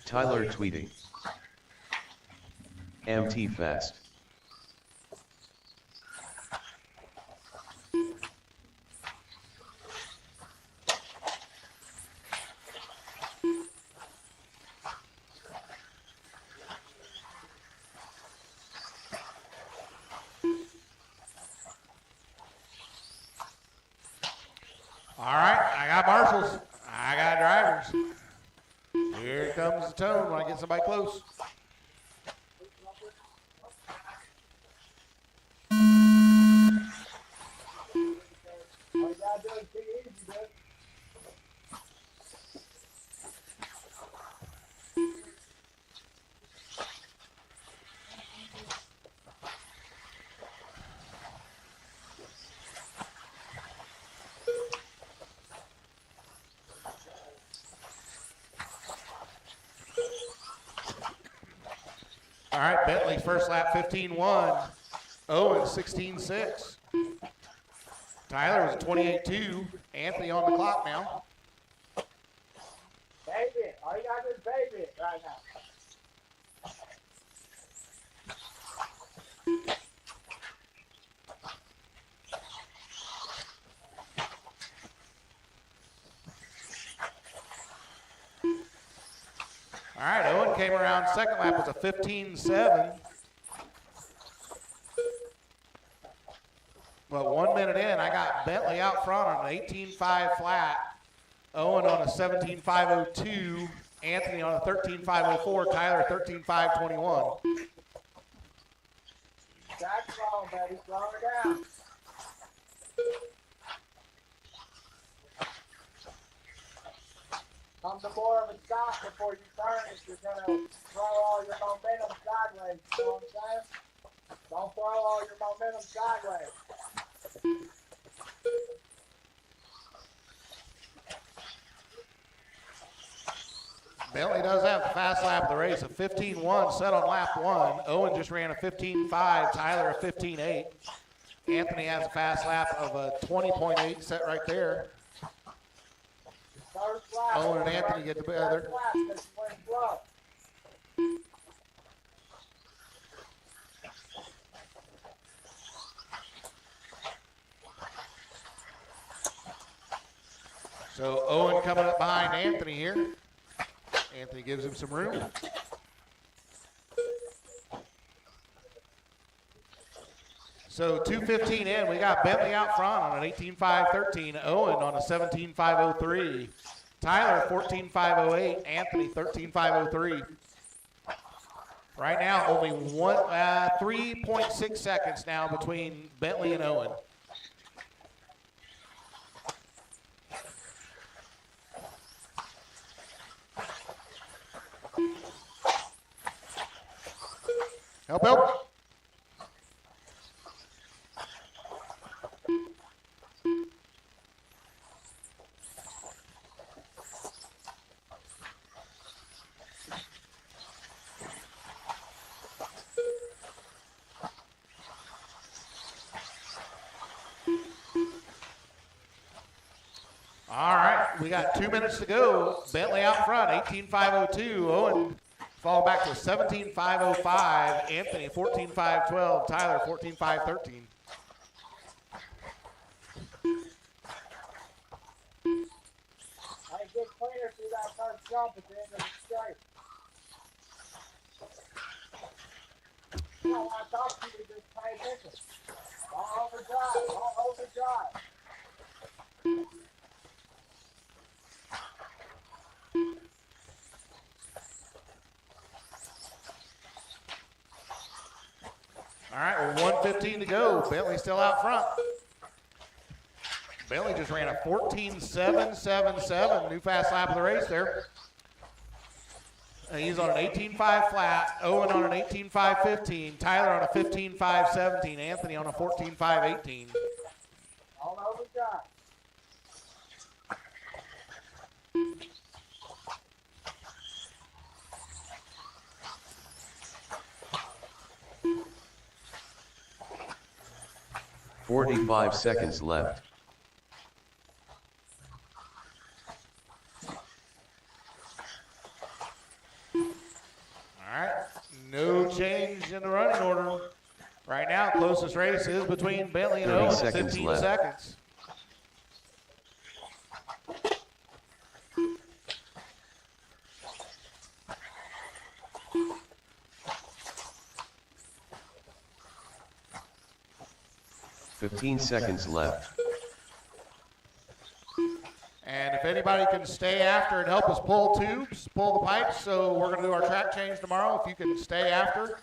Tyler tweeting. MT Fest. All right, I got marshals. I got drivers. Here comes the tone when I get somebody close. All right, Bentley's first lap 15-1. Owen 16-6. Tyler was 28-2. Anthony on the clock now. Baby it. All you gotta do is baby it right now. All right, Owen came around second lap was a 15-7. But 1 minute in, I got Bentley out front on an 18.5 flat. Owen on a 17.502. Anthony on a 13.504. Tyler 13.521. That's wrong, baby. Slow her down. Come to more of a stop before you turn if you're going to throw all your momentum sideways. You know what I'm saying? Don't throw all your momentum sideways. Bentley does have the fast lap of the race, a 15-1 set on lap 1. Owen just ran a 15.5, Tyler a 15.8. Anthony has a fast lap of a 20.8 set right there. Owen and Anthony get together. So Owen coming up behind Anthony here. Anthony gives him some room. So 2:15 in, we got Bentley out front on an 18.513, Owen on a 17.503, Tyler 14.508, Anthony 13.503. Right now, only 3.6 seconds now between Bentley and Owen. Help, help. All right, we got 2 minutes to go. Bentley out front, 18.502. Owen falling back to 17.505. Anthony 14.512. Tyler 14.513. I get clear through that first jump at the end of the straight. You know, when I talk to you, just pay attention. Don't overdrive. Don't overdrive. All right, well, 1:15 to go. Bentley still out front. Bentley just ran a 14.777, new fast lap of the race there. He's on an 18.5 flat, Owen on an 18.515, Tyler on a 15.517, Anthony on a 14.518. Don't overdrive. "45 seconds left. right, no change in the running order. Right now, closest race is between Bentley and 30 Owen, seconds 15 left. seconds. Fifteen seconds left. And if anybody can stay after and help us pull tubes, pull the pipes, so we're going to do our track change tomorrow. If you can stay after,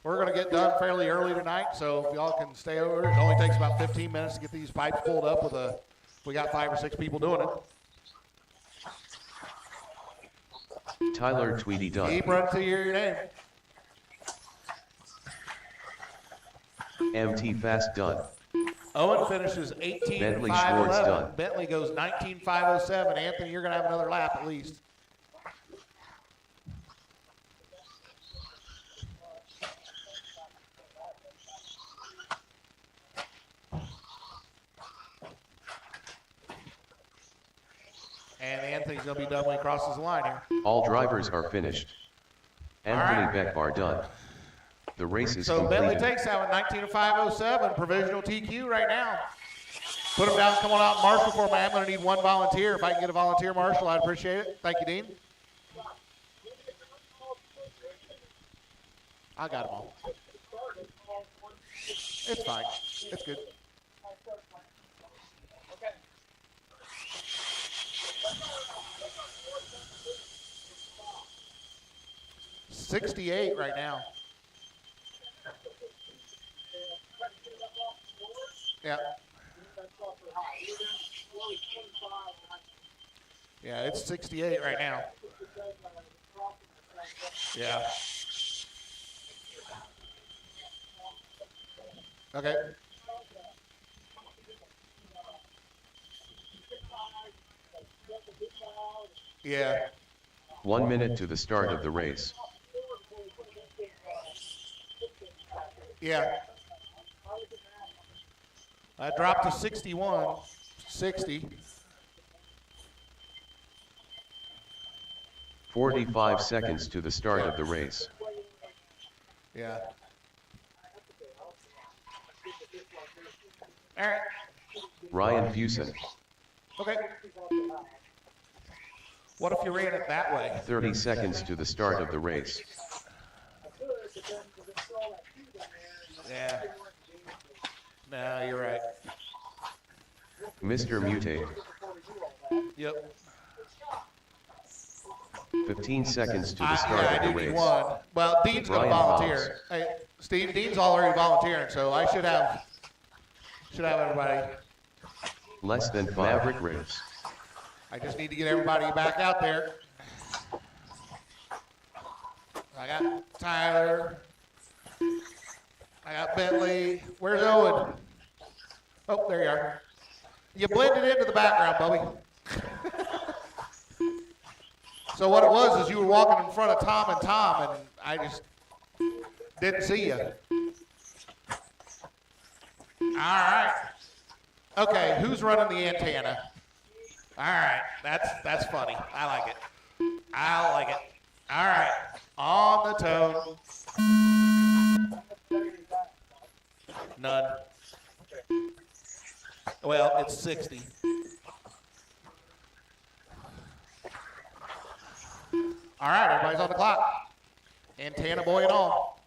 we're going to get done fairly early tonight. So if y'all can stay over, it only takes about 15 minutes to get these pipes pulled up with we got 5 or 6 people doing it. Tyler Tweedy done. Keep running till you hear your name. MT Fast done. Owen finishes 18.511. Bentley Schwartz done. Bentley goes 19.507. Anthony, you're going to have another lap at least. And Anthony's going to be done when he crosses the line here. All drivers are finished. Anthony right. Beck are done. The race is So Bentley completed. takes that one, 19.507, provisional TQ right now. Put him down, come on out and marshal for me. I'm going to need one volunteer. If I can get a volunteer marshal, I'd appreciate it. Thank you, Dean. I got them all. It's fine. It's good. 68 right now. Yeah. Yeah, it's 68 right now. Yeah. Okay. Yeah. 1 minute to the start of the race. Yeah. I dropped to 61, 60. 45 seconds to the start of the race. Yeah. All right. Ryan Fusen. Okay. What if you ran it that way? 30 seconds to the start of the race. Yeah. No, you're right. Mr. Mutate. Yep. 15 seconds to the start Yeah, I of the do need race. one. Well, Dean's going to Brian volunteer. Hey, Steve, Dean's already volunteering, so I should have everybody. Less than 5. Maverick race. I just need to get everybody back out there. I got Tyler. I got Bentley. Where's Owen? Oh, there you are. You blended into the background, Bubby. So what it was is you were walking in front of Tom and I just didn't see you. All right. Okay, who's running the antenna? All right, that's funny. I like it. I like it. All right, on the tone. None. Well, it's 60. All right, everybody's on the clock. Antenna boy and all.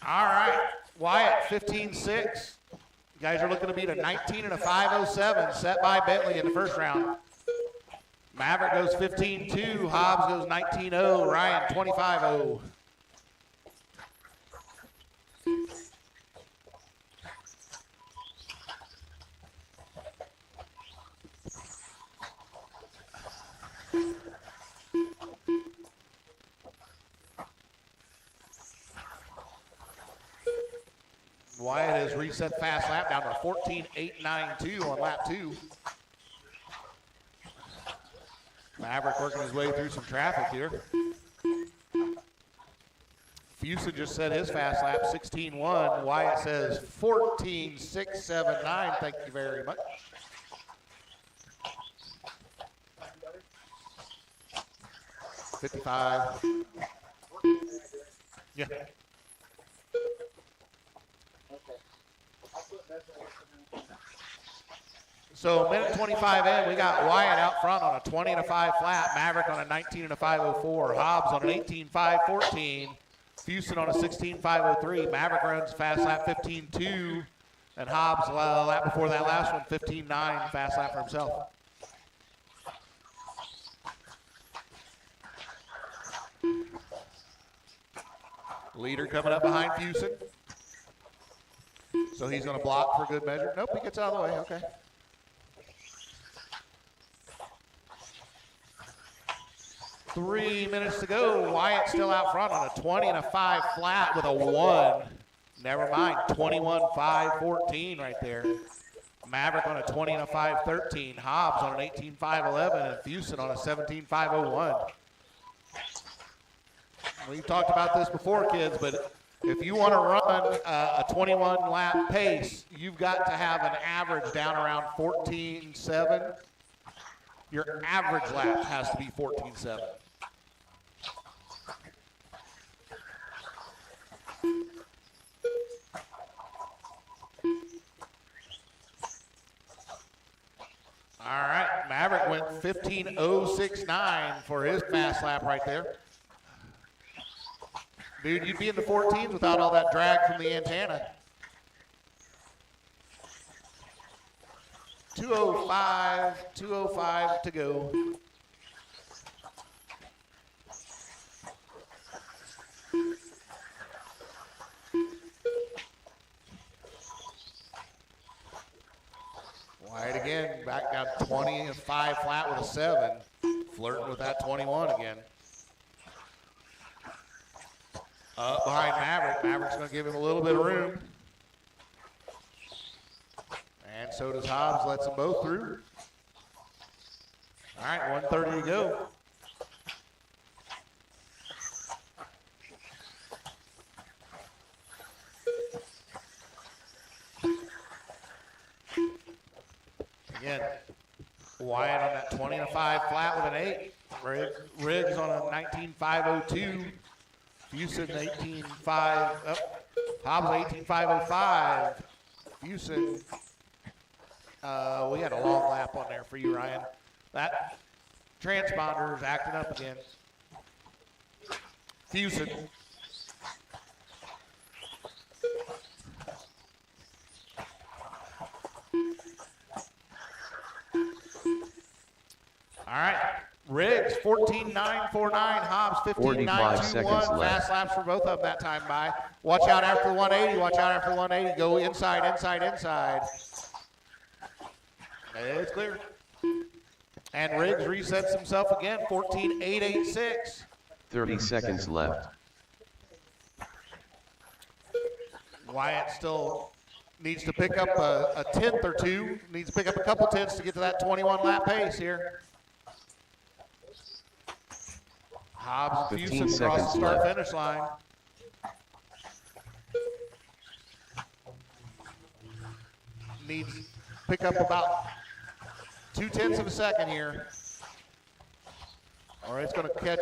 All right, Wyatt, 15.6. You guys are looking to beat a 19 and a 5.07 set by Bentley in the first round. Maverick goes 15.2. Hobbs goes 19.0. Ryan 25.0. Wyatt has reset fast lap down to 14.892 on lap 2. Maverick working his way through some traffic here. Fusen just set his fast lap 16.1. Wyatt says 14.679. Thank you very much. 55. Yeah. So minute 25 in, we got Wyatt out front on a 20 and a 5 flat, Maverick on a 19 and a 504, Hobbs on an 18.514, Fusen on a 16.503. Maverick runs fast lap 15.2, and Hobbs lap before that last one 15.9 fast lap for himself. Leader coming up behind Fusen. So he's going to block for good measure. Nope, he gets out of the way. Okay. Three minutes to go. Wyatt still out front on a 20 and a 5 flat with a 1. Never mind. 21.514 right there. Maverick on a 20 and a 513. Hobbs on an 18.511 and Fusen on a 17.501. We've talked about this before, kids, but if you want to run a 21 lap pace, you've got to have an average down around 14.7. Your average lap has to be 14.7. All right, Maverick went 15.069 for his fast lap right there. Dude, you'd be in the 14s without all that drag from the antenna. 2:05 to go. Wyatt again, back down 20 and 5 flat with a 7. Flirting with that 21 again. Up behind Maverick. Maverick's going to give him a little bit of room. And so does Hobbs, lets them both through. All right, 1:30 to go. Again, Wyatt on that 20 and a 5 flat with an 8. Riggs on a 19.502. Fusen 18.5, Hobbs 18.505. Fusen, we had a long lap on there for you, Ryan. That transponder is acting up again. Fusen. All right. Riggs, 14.949. Hobbs, 15.921. Fast laps for both of them that time by. Watch out after the 180. Watch out after the 180. Go inside, inside, inside. It's clear. And Riggs resets himself again, 14.886. 30 seconds left. Wyatt still needs to pick up a tenth or two. Needs to pick up a couple tenths to get to that 21 lap pace here. Hobbs and Fusen across the start-finish line. Needs to pick up about 0.2 of a second here. Or it's going to catch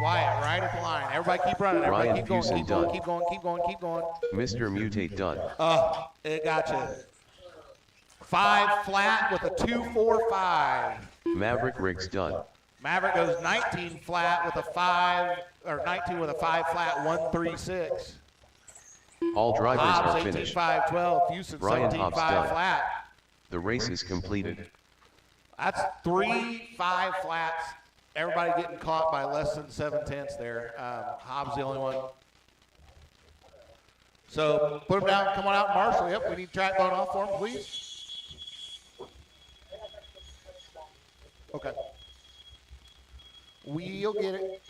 Wyatt right at the line. Everybody keep running. Everybody Ryan keep going, Fusen keep going, done. keep going, keep going, keep going. Mr. Mutate done. It got you. 5 flat with a 2.45. Maverick Riggs done. Maverick goes 19 flat with a 5, or 19 with a 5 flat, 1.36. All drivers Hobbs are finished. 18.512. Fusen Ryan 17.5 Hobbs done. flat. The race is completed. That's 3 5 flats. Everybody getting caught by less than 0.7 there. Hobbs the only one. So put him down. Come on out, Marshall. Yep, we need track going off for him, please. Okay. We'll get it.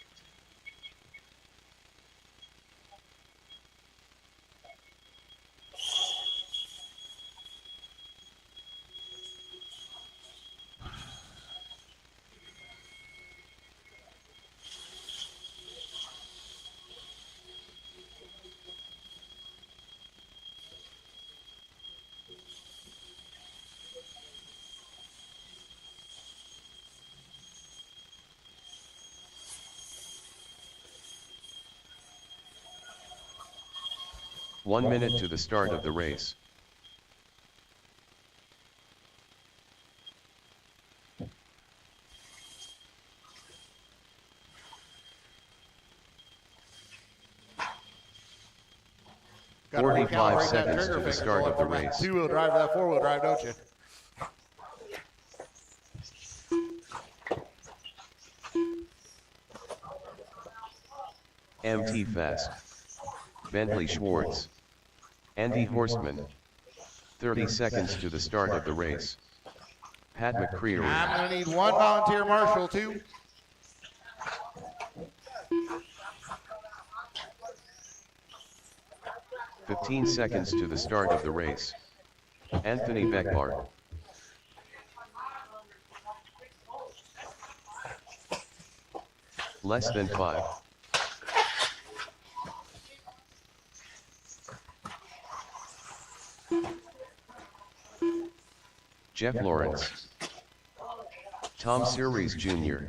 1 minute to the start of the race. Gotta 45 recalibrate that seconds trigger to the finger start going of the from that race. two-wheel drive to that four-wheel drive, don't you? MT Fest. Bentley Schwartz. Andy Horstman. 30 seconds to the start of the race. Pat McCreary. I'm going to need one volunteer marshal, too. "15 seconds to the start of the race. Anthony Beckbar. Less than 5. Jeff Lawrence. Tom Series Jr.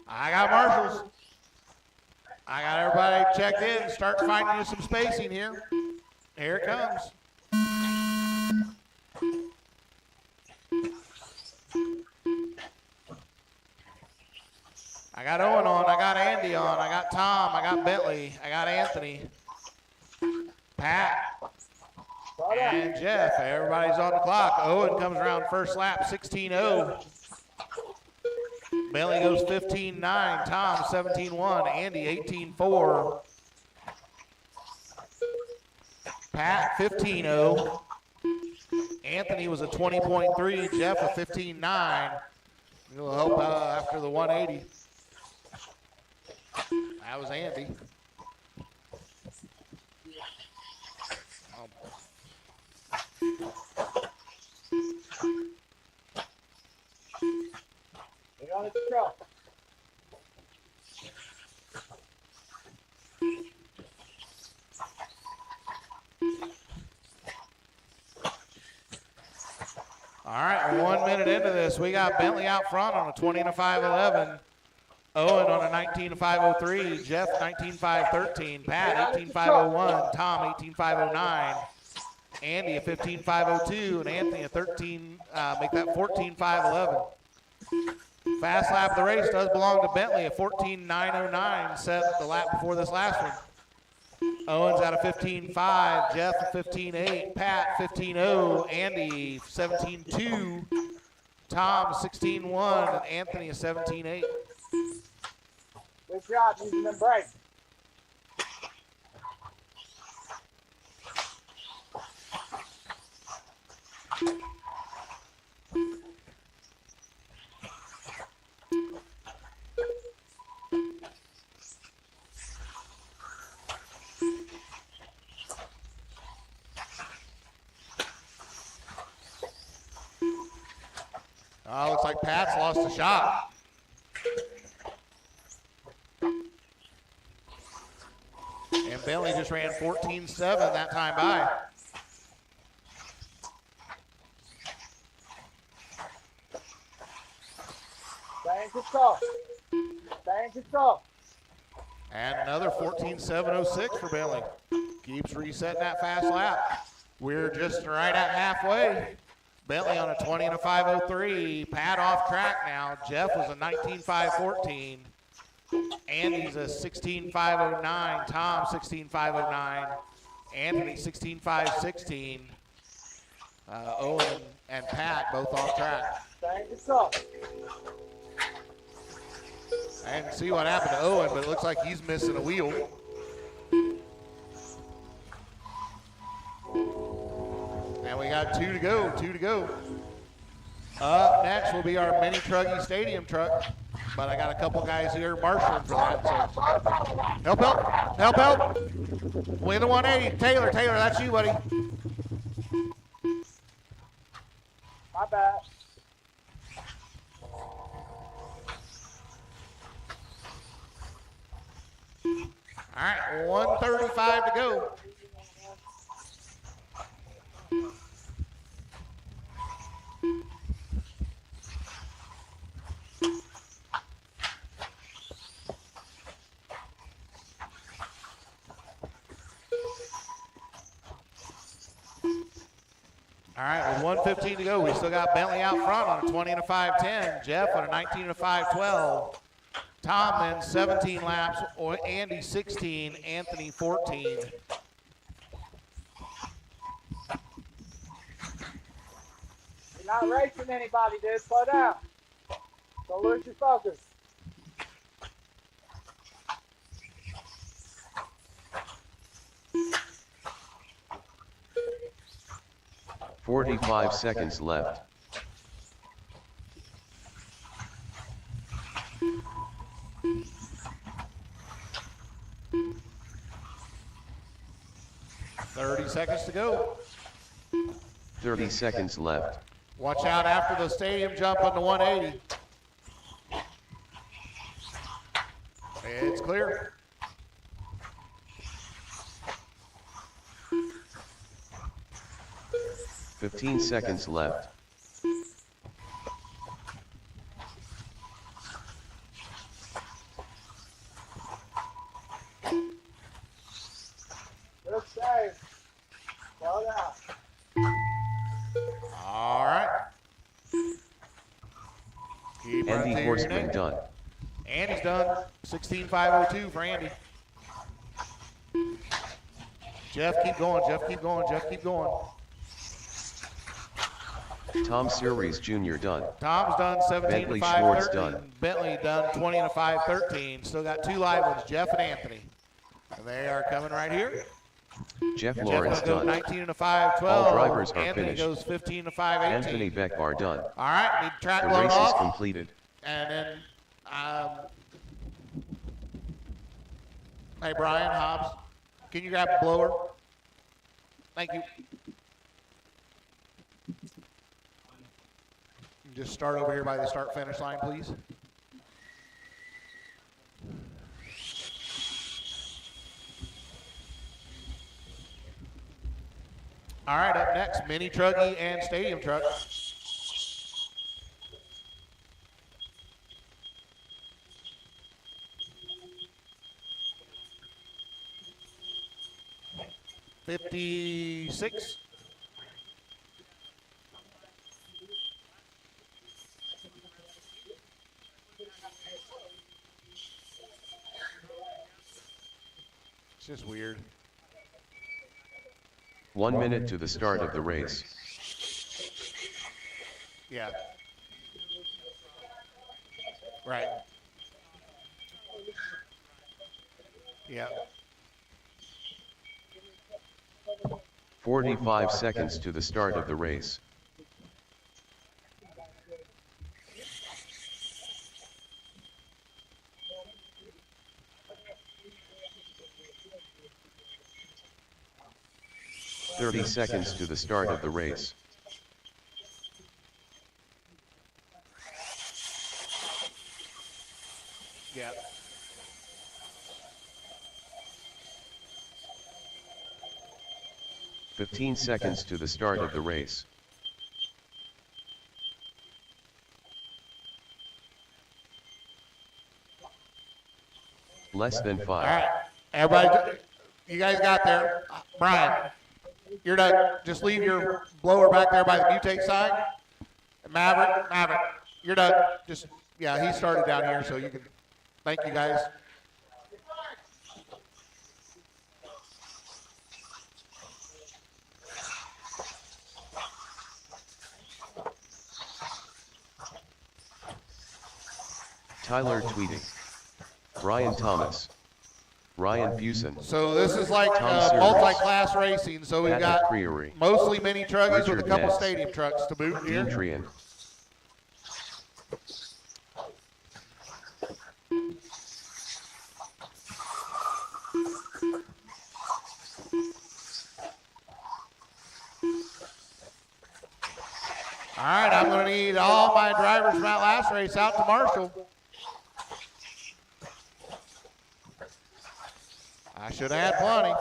I got marshals. I got everybody checked in. Start finding you some spacing here. Here it comes. I got Owen on, I got Andy on, I got Tom, I got Bentley, I got Anthony, Pat, and Jeff. Everybody's on the clock. Owen comes around first lap, 16.0. Bentley goes 15.9, Tom 17.1, Andy 18.4, Pat 15.0, Anthony was a 20.3, Jeff a 15.9. It'll help after the 180. That was Andy. Get on the truck. All right, 1 minute into this, we got Bentley out front on a 20 and a 5.11. Owen on a 19 and 5.03. Jeff 19.5.13. Pat 18.5.01. Tom 18.5.09. Andy a 15.5.02, and Anthony a 13. Make that 14.5.11. Fast lap of the race does belong to Bentley, a 14.909 set the lap before this last one. Owen's at a 15.5, Jeff a 15.8, Pat 15.0, Andy 17.2, Tom 16.1, and Anthony a 17.8. Good job using them brakes. Oh, looks like Pat's lost a shot. And Bentley just ran 14.7 that time by. Stay in control. Stay in control. And another 14.706 for Bentley. Keeps resetting that fast lap. We're just right at halfway. Bentley on a 20 and a 5.03. Pat off track now. Jeff was a 19.5.14. Andy's a 16.5.09. Tom 16.5.09. Anthony 16.5.16. Owen and Pat both off track. Stay in control. I didn't see what happened to Owen, but it looks like he's missing a wheel. And we got 2 to go, 2 to go. Up next will be our mini Truggy Stadium truck, but I got a couple guys here marshaling for that. So help, help, help, help. Win the 180. Taylor, that's you, buddy. My bad. All right, 1:35 to go. All right, with 1:15 to go, we still got Bentley out front on a 20 and a 5:10. Jeff on a 19 and a 5:12. Tom then 17 laps, Andy 16, Anthony 14. You're not racing anybody, dude. Slow down. Don't lose your focus. "45 seconds left. "30 seconds to go. 30 seconds left. Watch out after the stadium jump on the 180. It's clear. "15 seconds left. Good save. Slow down. All right. Keep right Andy there, Horseman Nick. done. Andy's done. 16.502 for Andy. Jeff, keep going. Jeff, keep going. Jeff, keep going. Tom Series Jr. done. Tom's done 17 Bentley to Schwartz 513. done. Bentley done 20 to 513. Still got two live ones, Jeff and Anthony. And they are coming right here. Jeff Jeff Lawrence goes done. 19 to 512. All drivers are Anthony finished. goes 15 to 518. Anthony Beckbar done. All right, need track The blown race is off. completed. And then, hey, Brian Hobbs, can you grab a blower? Thank you. Just start over here by the start-finish line, please. All right, up next, mini truggy and stadium truck. $56. It's just weird. 1 minute to the start of the race. Yeah. Right. Yeah. 45 seconds to the start of the race. "30 seconds to the start of the race. Yeah. "15 seconds to the start of the race. Less than 5. All right. Everybody, you guys got there. Brian, you're done. Just leave your blower back there by the mutate sign. Maverick, you're done. Just, yeah, he started down here, so you can, thank you guys. Tyler tweeting. Brian Thomas. Ryan Fusen. So this is like Tom Series. multi-class racing. So we've Patrick got Creary. mostly mini truggies with a Richard couple Ness. stadium trucks to boot here. Dean Trian. All right, I'm going to need all my drivers from that last race out to Marshall. I should have had plenty.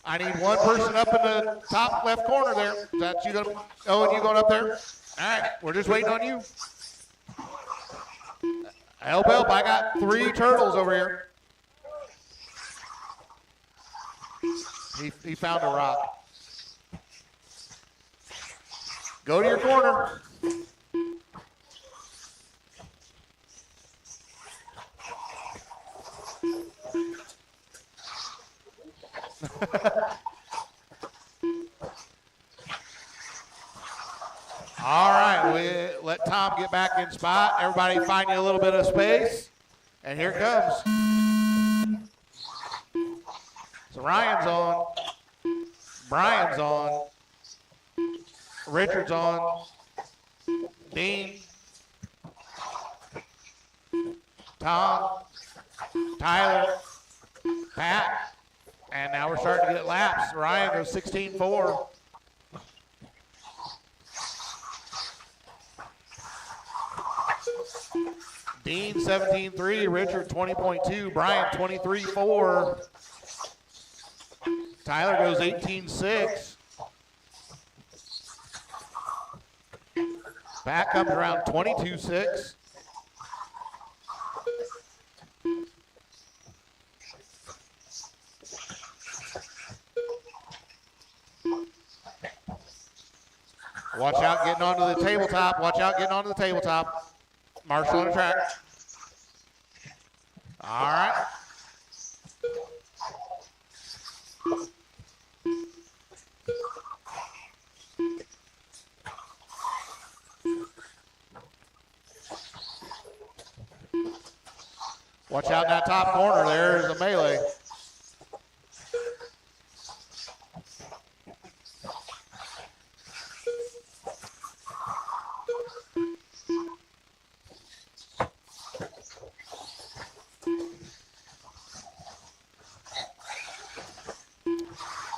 I need one person up in the top left corner there. Is that you going? Oh, and you going up there? All right, we're just waiting on you. Help, I got 3 turtles over here. He found a rock. Go to your corner. All right, we let Tom get back in spot. Everybody find you a little bit of space. And here it comes. So Ryan's on. Brian's on. Richard's on. Dean. Tom. Tyler. Pat. And now we're starting to get laps. Ryan goes 16-4. Dean 17-3, Richard 20.2, Brian 23-4. Tyler goes 18-6. Pat comes around 22-6. Watch out getting onto the tabletop. Watch out getting onto the tabletop. Marshall on the track. All right. Watch out in that top corner. There's a melee.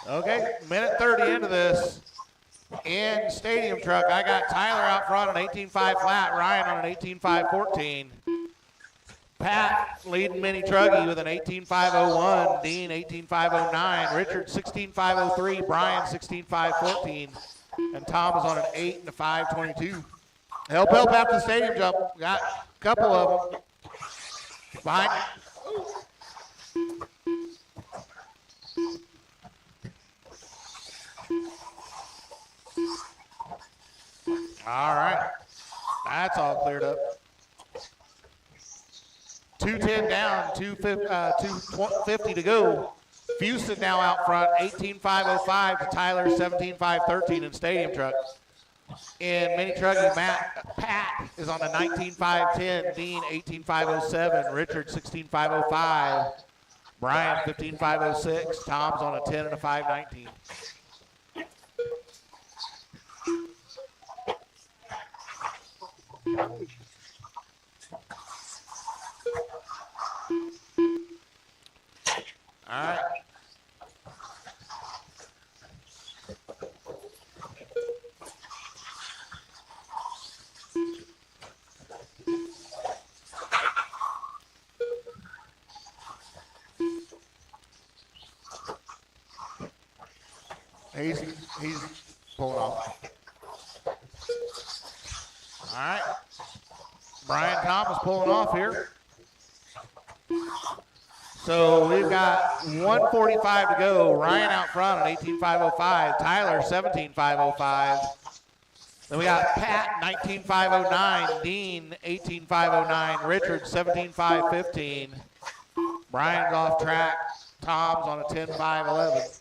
Okay, minute 30 into this. In stadium truck, I got Tyler out front on 18.5 flat, Ryan on an 18.5.14. Pat leading mini truggy with an 18.501, Dean 18.509, Richard 16.503, Brian 16.514, and Tom is on an 8 and a 5.22. Help after the stadium jump. Got a couple of them. Behind. All right, that's all cleared up. 2:10 down, 2:50 to go. Houston now out front, 18.505 to Tyler, 17.513 in stadium truck. In mini trucking, Pat is on a 19.510, Dean 18.507, Richard 16.505, Brian 15.506, Tom's on a 10 and a 5.19. All right. He's pulling off. All right. Brian Thomas pulling off here. So we've got 1:45 to go. Ryan out front on 18.505. Tyler 17.505. Then we got Pat 19.509. Dean 18.509. Richard 17.515. Brian's off track. Tom's on a 10.511.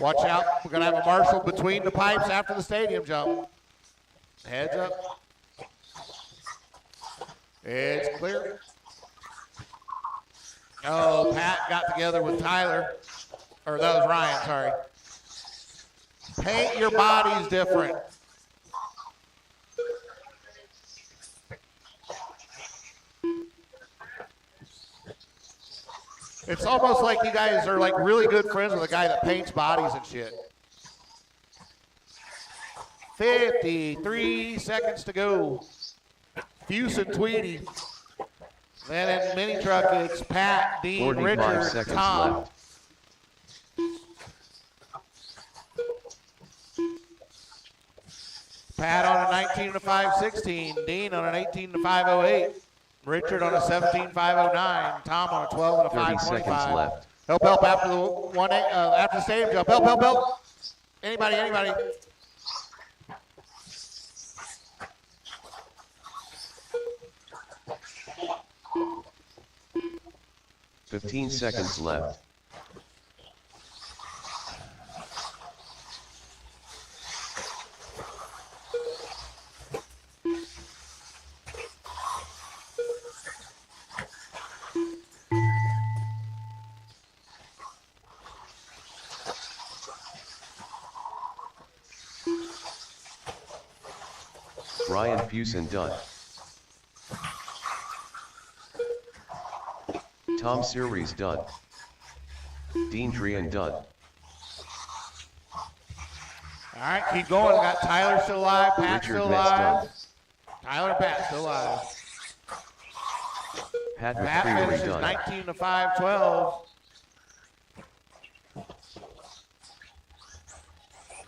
Watch out. We're going to have a marshal between the pipes after the stadium jump. Heads up. It's clear. Oh, Pat got together with Tyler. Or that was Ryan, sorry. Paint your bodies different. It's almost like you guys are like really good friends with a guy that paints bodies and shit. 53 seconds to go. Fuse and Tweedy. Then in mini truck, it's Pat, Dean, Richard, Tom. Left. Pat on a 19 to 5.16. Dean on an 18 to 5.08. Richard on a 17.509. Tom on a 12 and a 30 seconds 5.25. left. Help after the after the stadium jump. Help. Anybody. 15 seconds left. Ryan Fusen done. Tom Series done. Dean Trian done. All right, keep going. We got Tyler still alive, Pat Richard still Metz alive. done. Tyler and Pat still alive. Pat Pat McCreary finishes done. 19 to 5.12.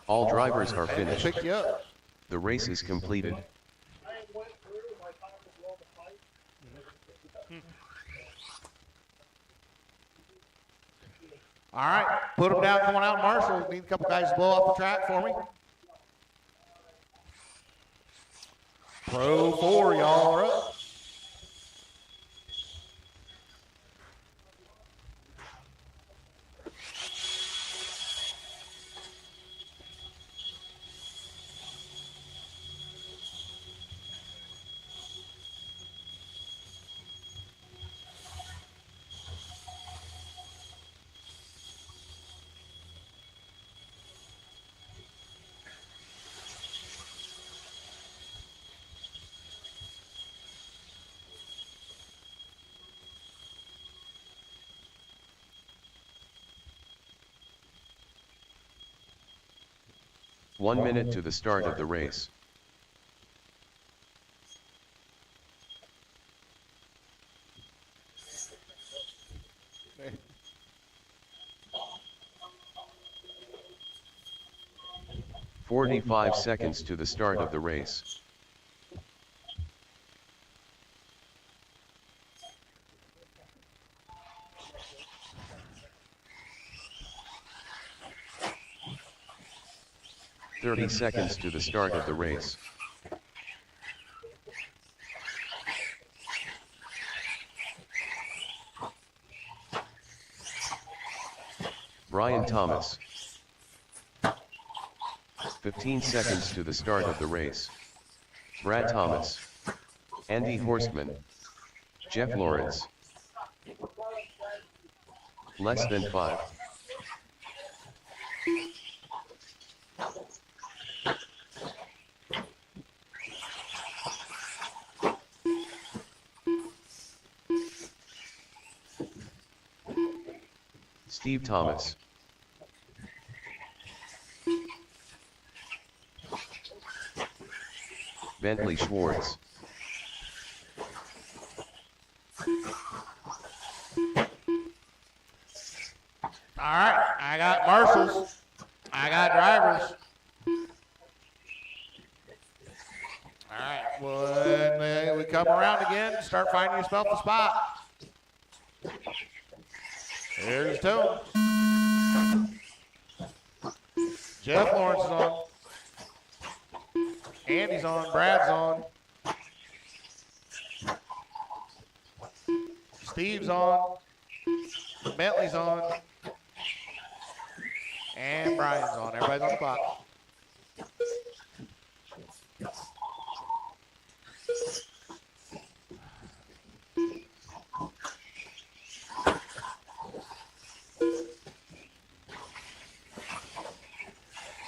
All drivers are They finished. picked you up. The race is completed. All right, put them down, going out, Marshall. Need a couple guys to blow off the track for me. Pro 4, y'all are up. One minute to the start of the race. Okay. 45 seconds to the start of the race. "30 seconds to the start of the race. Brian Thomas. 15 seconds to the start of the race. Brad Thomas. Andy Horstman. Jeff Lawrence. Less than 5. Steve Thomas. Bentley Schwartz. All right, I got marshals. I got drivers. All right, when we come around again, start finding yourself a spot. Here's Tone. Jeff Lawrence is on. Andy's on. Brad's on. Steve's on. Bentley's on. And Brian's on. Everybody's on the clock.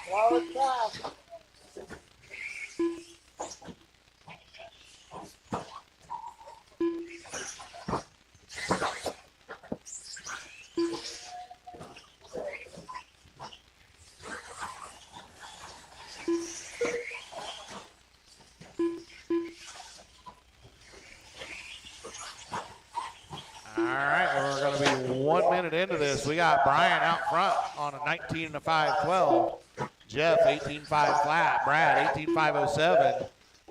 Slow it down. Into this, we got Brian out front on a 19 and a 5.12. Jeff 18.5 flat. Brad 18.507.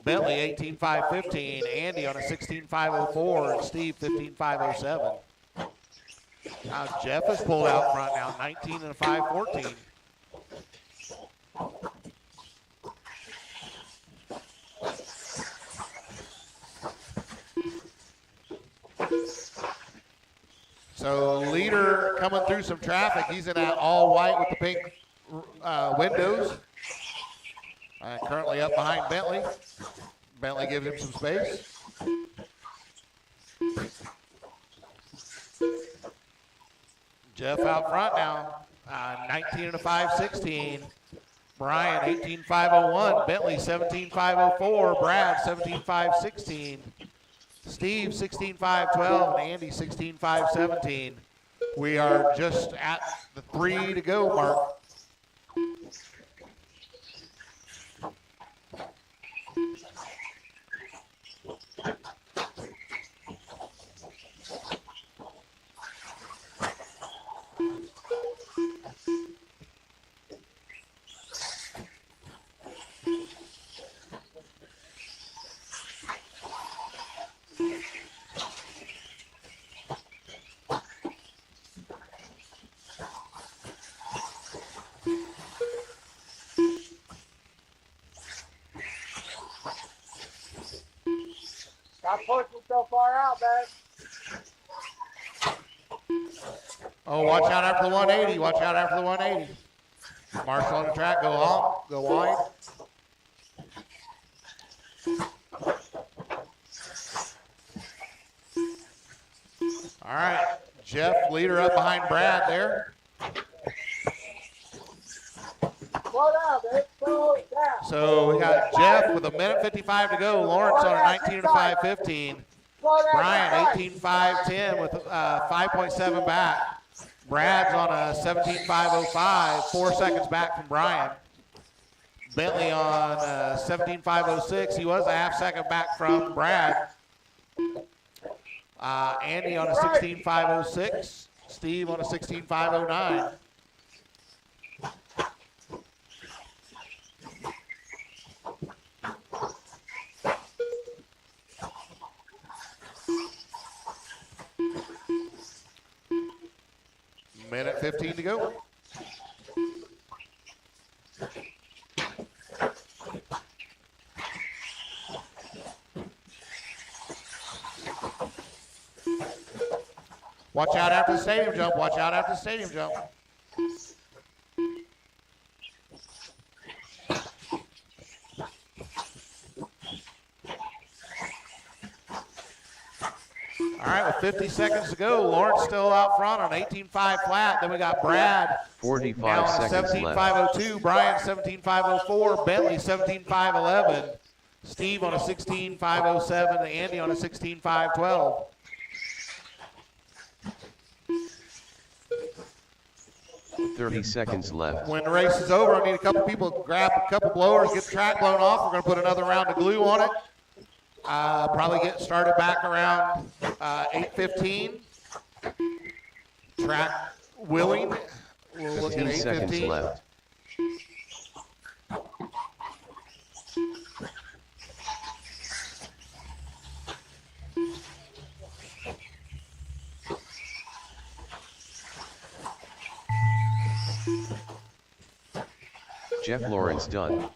Bentley 18.515, Andy on a 16.504, and Steve 15.507. Now Jeff has pulled out front now, 19 and a 5.14. So leader coming through some traffic. He's in that all white with the pink windows. Currently up behind Bentley. Bentley gives him some space. Jeff out front now, 19 and a 5.16. Brian 18.501. Bentley 17.504. Brad 17.516. Steve 16.512 and Andy 16.517. We are just at the 3 to go mark. Stop pushing so far out, man. Oh, watch out after the 180. Watch out after the 180. Marshall on the track, go long, go wide. All right, Jeff, leader up behind Brad there. Slow down, man. Slow down. So we got Jeff with 1:55 to go. Lawrence on a 19 and a 5.15. Slow down. Brian 18.510 with 5.7 back. Brad's on a 17.505, 4 seconds back from Brian. Bentley on 17.506. He was a half second back from Brad. Andy on a 16.506. Steve on a 16.509. Minute 15 to go. Watch out after the stadium jump. Watch out after the stadium jump. All right, with 50 seconds to go, Lawrence still out front on 18.5 flat. Then we got Brad 45 now on seconds 17.502, left. Brian 17.504, Bentley 17.511, Steve on a 16.507, and Andy on a 16.512. Thirty seconds left. When the race is over, I need a couple people to grab a couple blowers, get the track blown off. We're going to put another round of glue on it. Probably get started back around 8:15. Track willing. We'll look at 15 seconds 8:15. left. Jeff Lawrence done.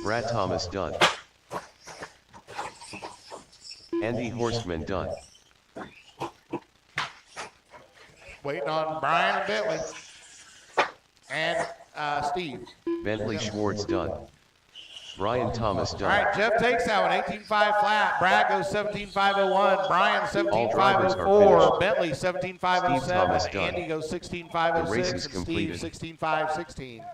Brad Thomas done. Andy Horstman done. Waiting on Brian and Bentley. And Steve. Bentley Schwartz done. Brian Thomas All done. right, Jeff takes that one, 18.5 flat. Brad goes 17.501. Brian All drivers are 17.504. finished. Bentley Steve Thomas 17.507. done. Andy goes The race 16.506. is And Steve completed. 16.516.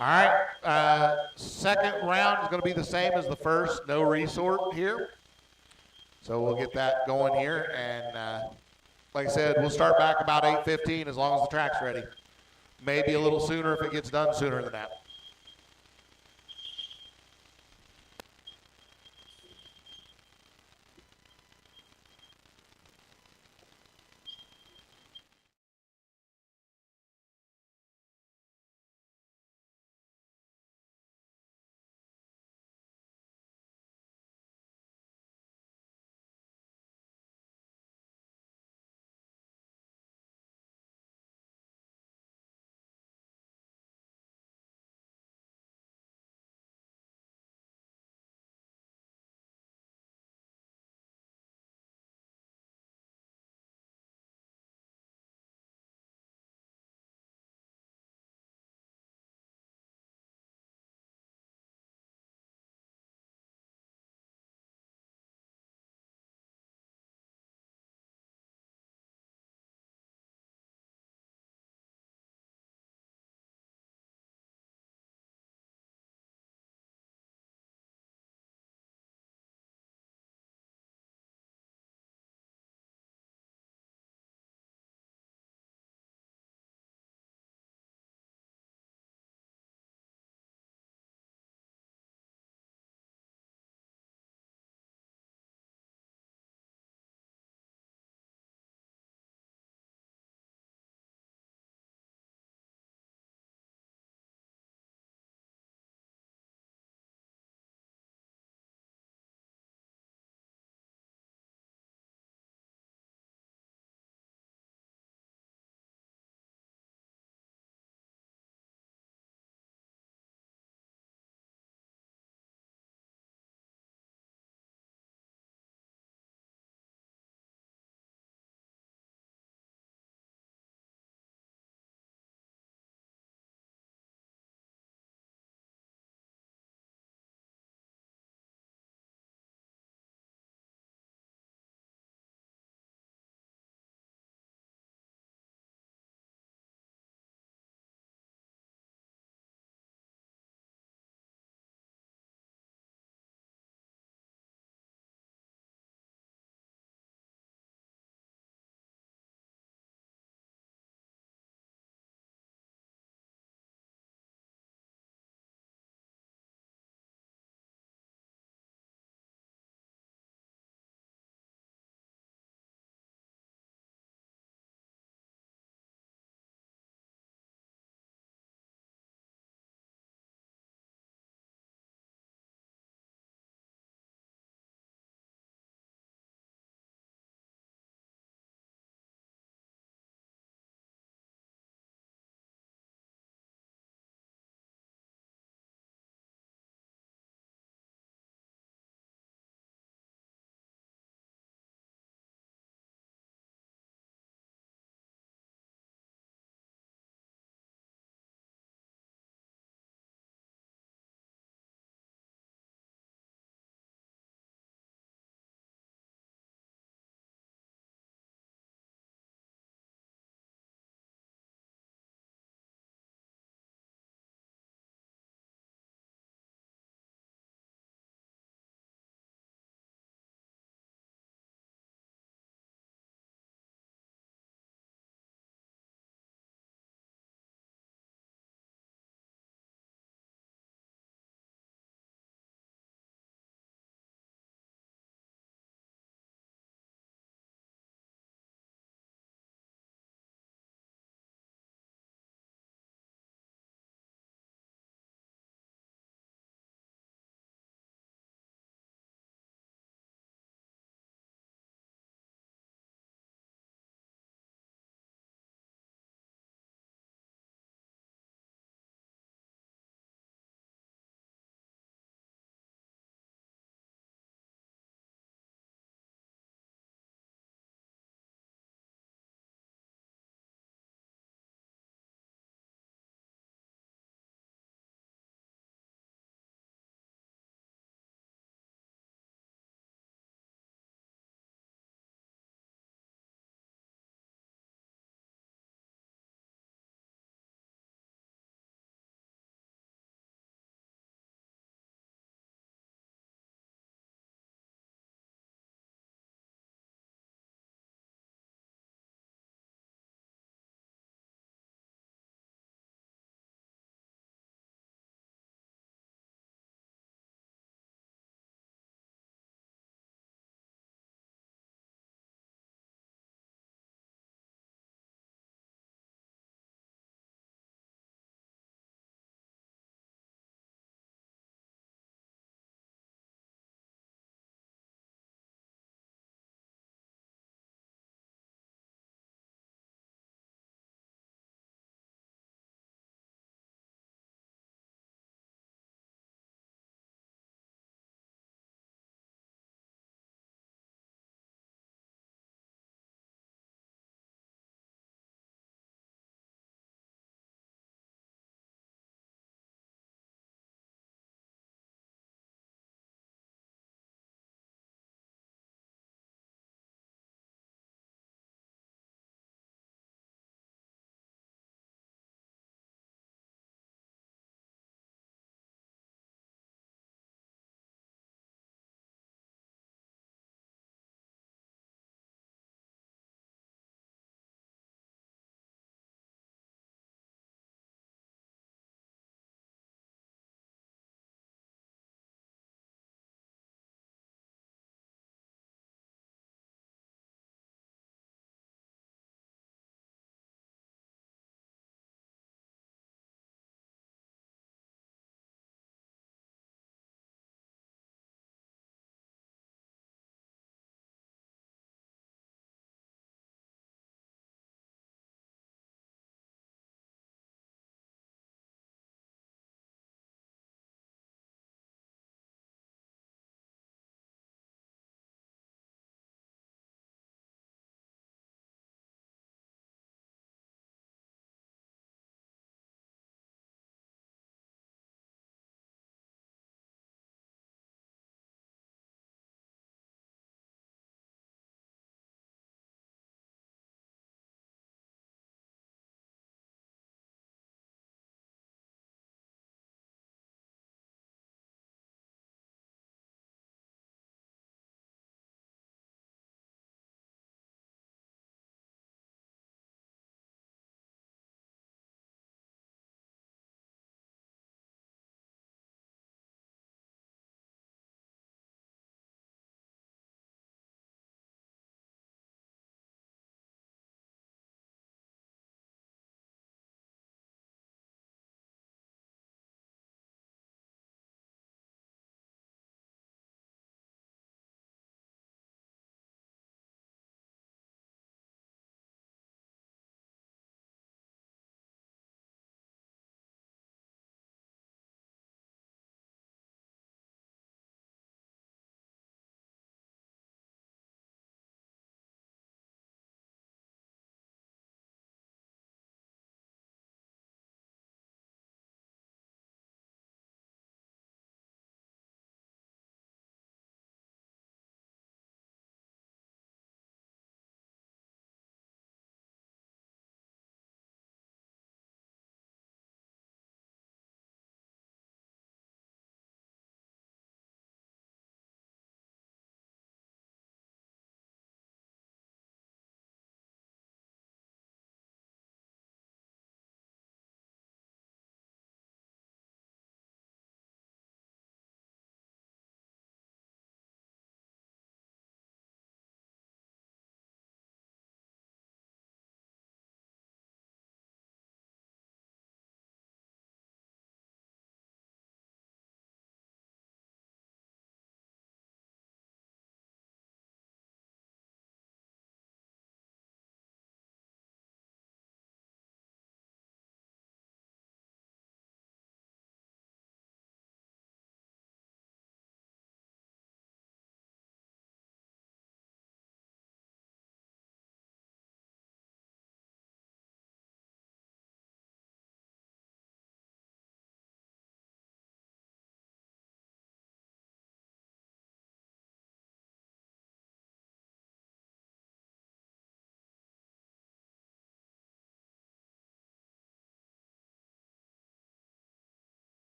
All right, second round is going to be the same as the first, no resort here. So we'll get that going here, and like I said, we'll start back about 8:15 as long as the track's ready. Maybe a little sooner if it gets done sooner than that.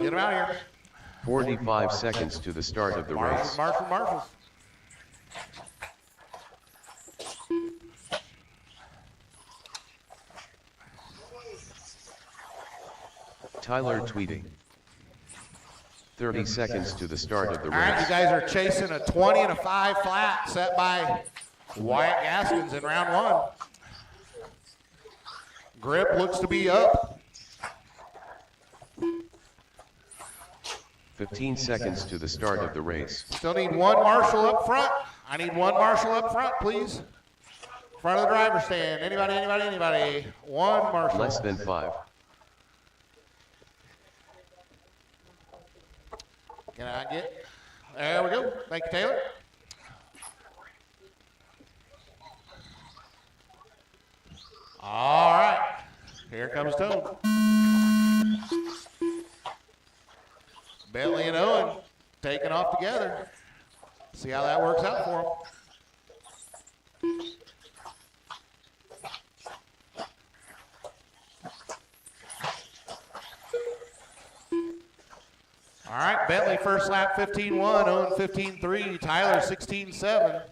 get him out of here. 45 seconds to the start of the race. Marshall. Tyler tweeting. 30 seconds to the start of the All right, you race. guys are chasing a 20 and a 5 flat set by Wyatt Gaskins in round 1. Grip looks to be up. 15 seconds to the start of the race. Still need one marshal up front. I need one marshal up front, please. Front of the driver's stand. Anybody? One marshal. Less than 5. Can I get? There we go. Thank you, Taylor. All right. Here comes Toad. Bentley and Owen taking off together. See how that works out for them. All right, Bentley first lap 15-1, Owen 15-3, Tyler 16-7.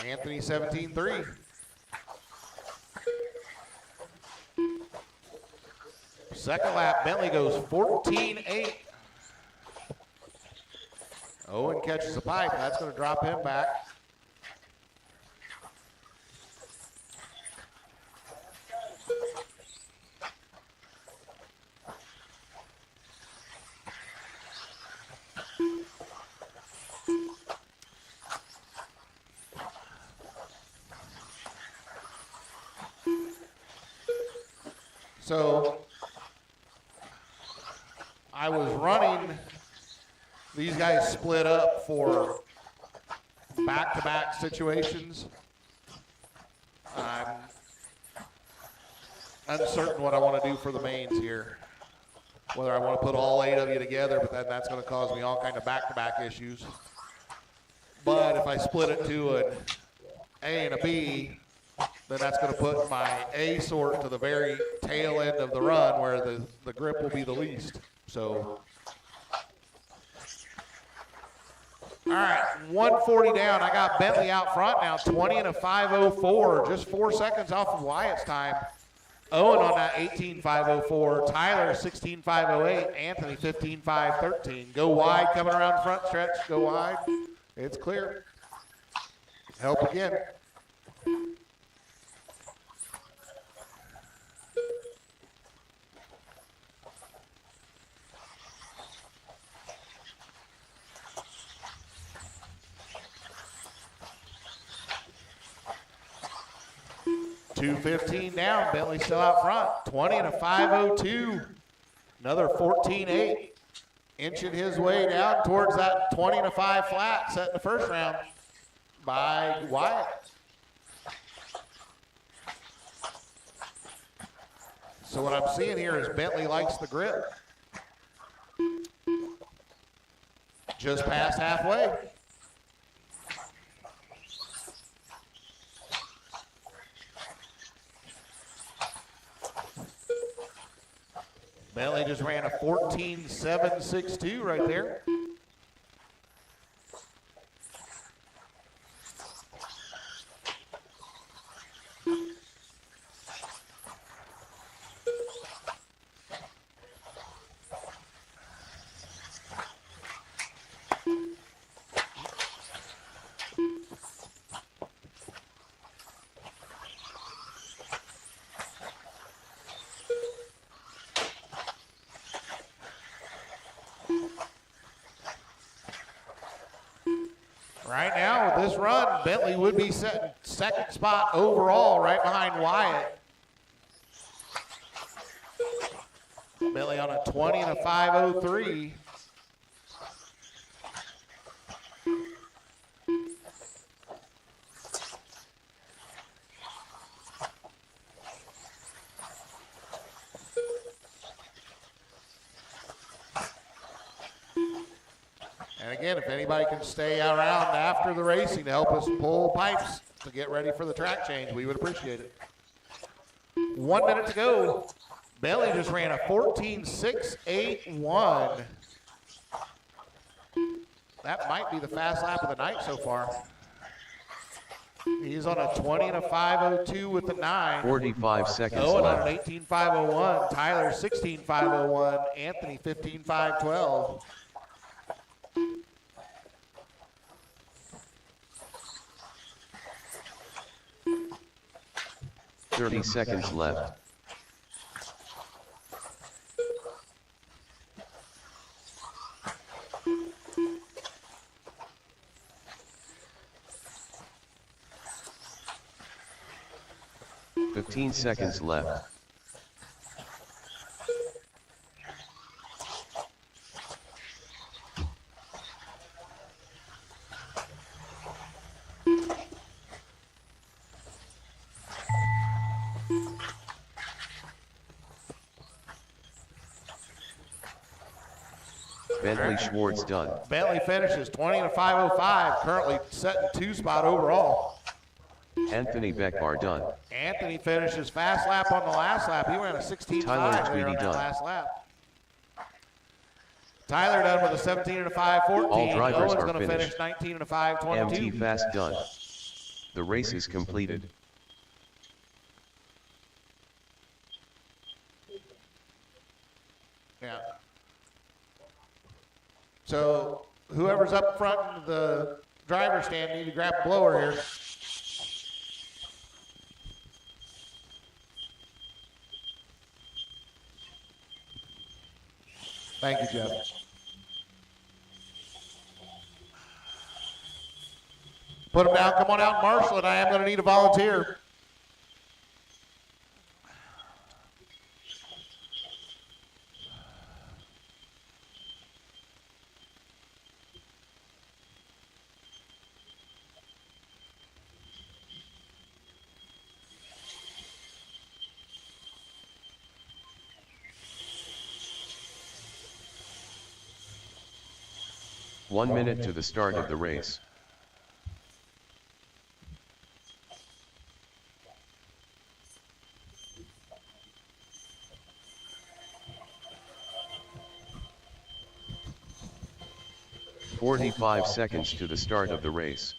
Anthony 17-3. Second lap, Bentley goes 14-8. Owen catches the pipe. That's going to drop him back. So I was running, these guys split up for back-to-back situations. I'm uncertain what I want to do for the mains here. Whether I want to put all 8 of you together, but then that's going to cause me all kind of back-to-back issues. But if I split it to an A and a B, then that's going to put my A sort to the very tail end of the run where the grip will be the least. So, all right, 140 down. I got Bentley out front now, 20 and a 5:04, just 4 seconds off of Wyatt's time. Owen on that 18.504, Tyler 16.508, Anthony 15.513. Go wide, coming around front stretch, go wide. It's clear. Help again. .215 down, Bentley still out front, 20 and a 5:02, another 14.8, inching his way down towards that 20 and a 5 flat set in the first round by Wyatt. So what I'm seeing here is Bentley likes the grip. Just past halfway. Bentley just ran a 14.762 right there. Right now, with this run, Bentley would be setting second spot overall right behind Wyatt. Bentley on a 20 and a 5:03. And again, if anybody can stay around after the racing to help us pull pipes to get ready for the track change, we would appreciate it. 1 minute to go. Bentley just ran a 14.681. That might be the fast lap of the night so far. He's on a 20 and a 5.02 with the 9. 45 seconds Owen left. on an 18.501. Tyler 16.501. Anthony 15.512. $30 seconds left. $15 seconds left. Bentley Schwartz done. Bentley finishes 20 and a 5.05, currently setting 2 spot overall. Anthony Beckbar done. Anthony finishes fast lap on the last lap. He ran a 16.5 Tyler there Tweedy on that done. last lap. Tyler done with a 17 and a 5.14. All drivers Owen's are going to finish finished. 19 and a 5.22. MT Fast done. The race is completed. Yeah. So whoever's up front in the driver's stand need to grab a blower here. Thank you, Jeff. Put them down. Come on out and marshal it. I am going to need a volunteer. One minute to the start of the race. $45 seconds to the start of the race.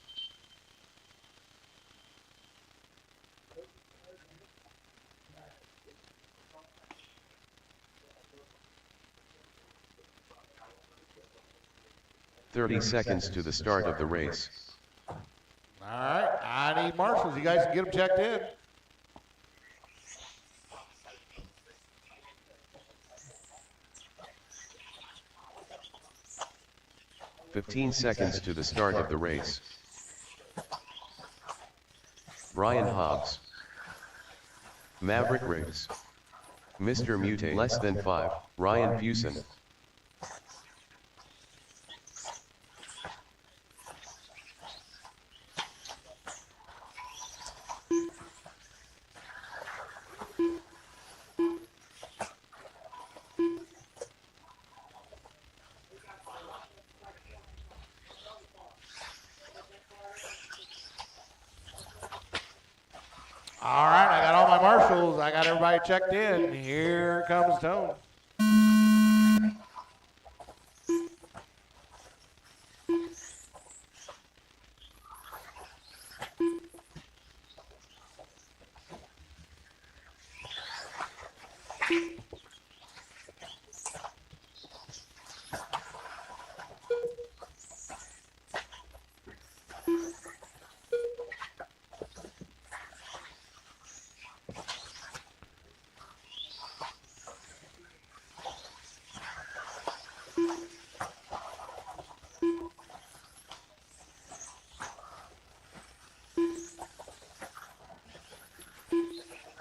$30 seconds to the start of the race. All right. I need marshals. You guys can get them checked in. $15 seconds to the start of the race. Brian Hobbs. Maverick Riggs. Mr. Mute less than 5. Ryan Fusen. All right, I got all my marshals. I got everybody checked in. Here comes Tone.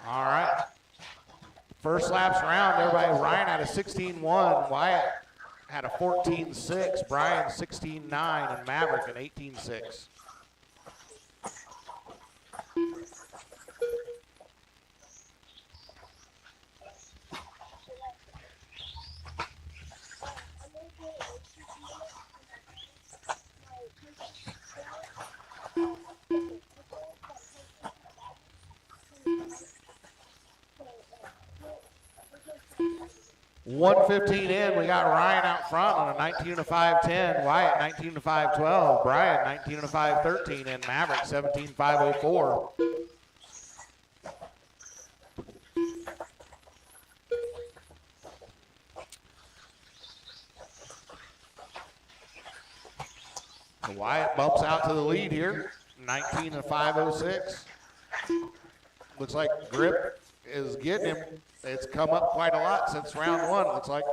All right. First laps around, everybody. Ryan had a 16.1. Wyatt had a 14.6. Brian 16.9. And Maverick an 18.6. 1:15 in, we got Ryan out front on a 19 to 5-10, Wyatt 19 to 5-12, Brian 19 to 5-13, and Maverick 17-5-04. Wyatt bumps out to the lead here, 19 to 5-06. Looks like grip is getting him. It's come up quite a lot since round one, it looks like.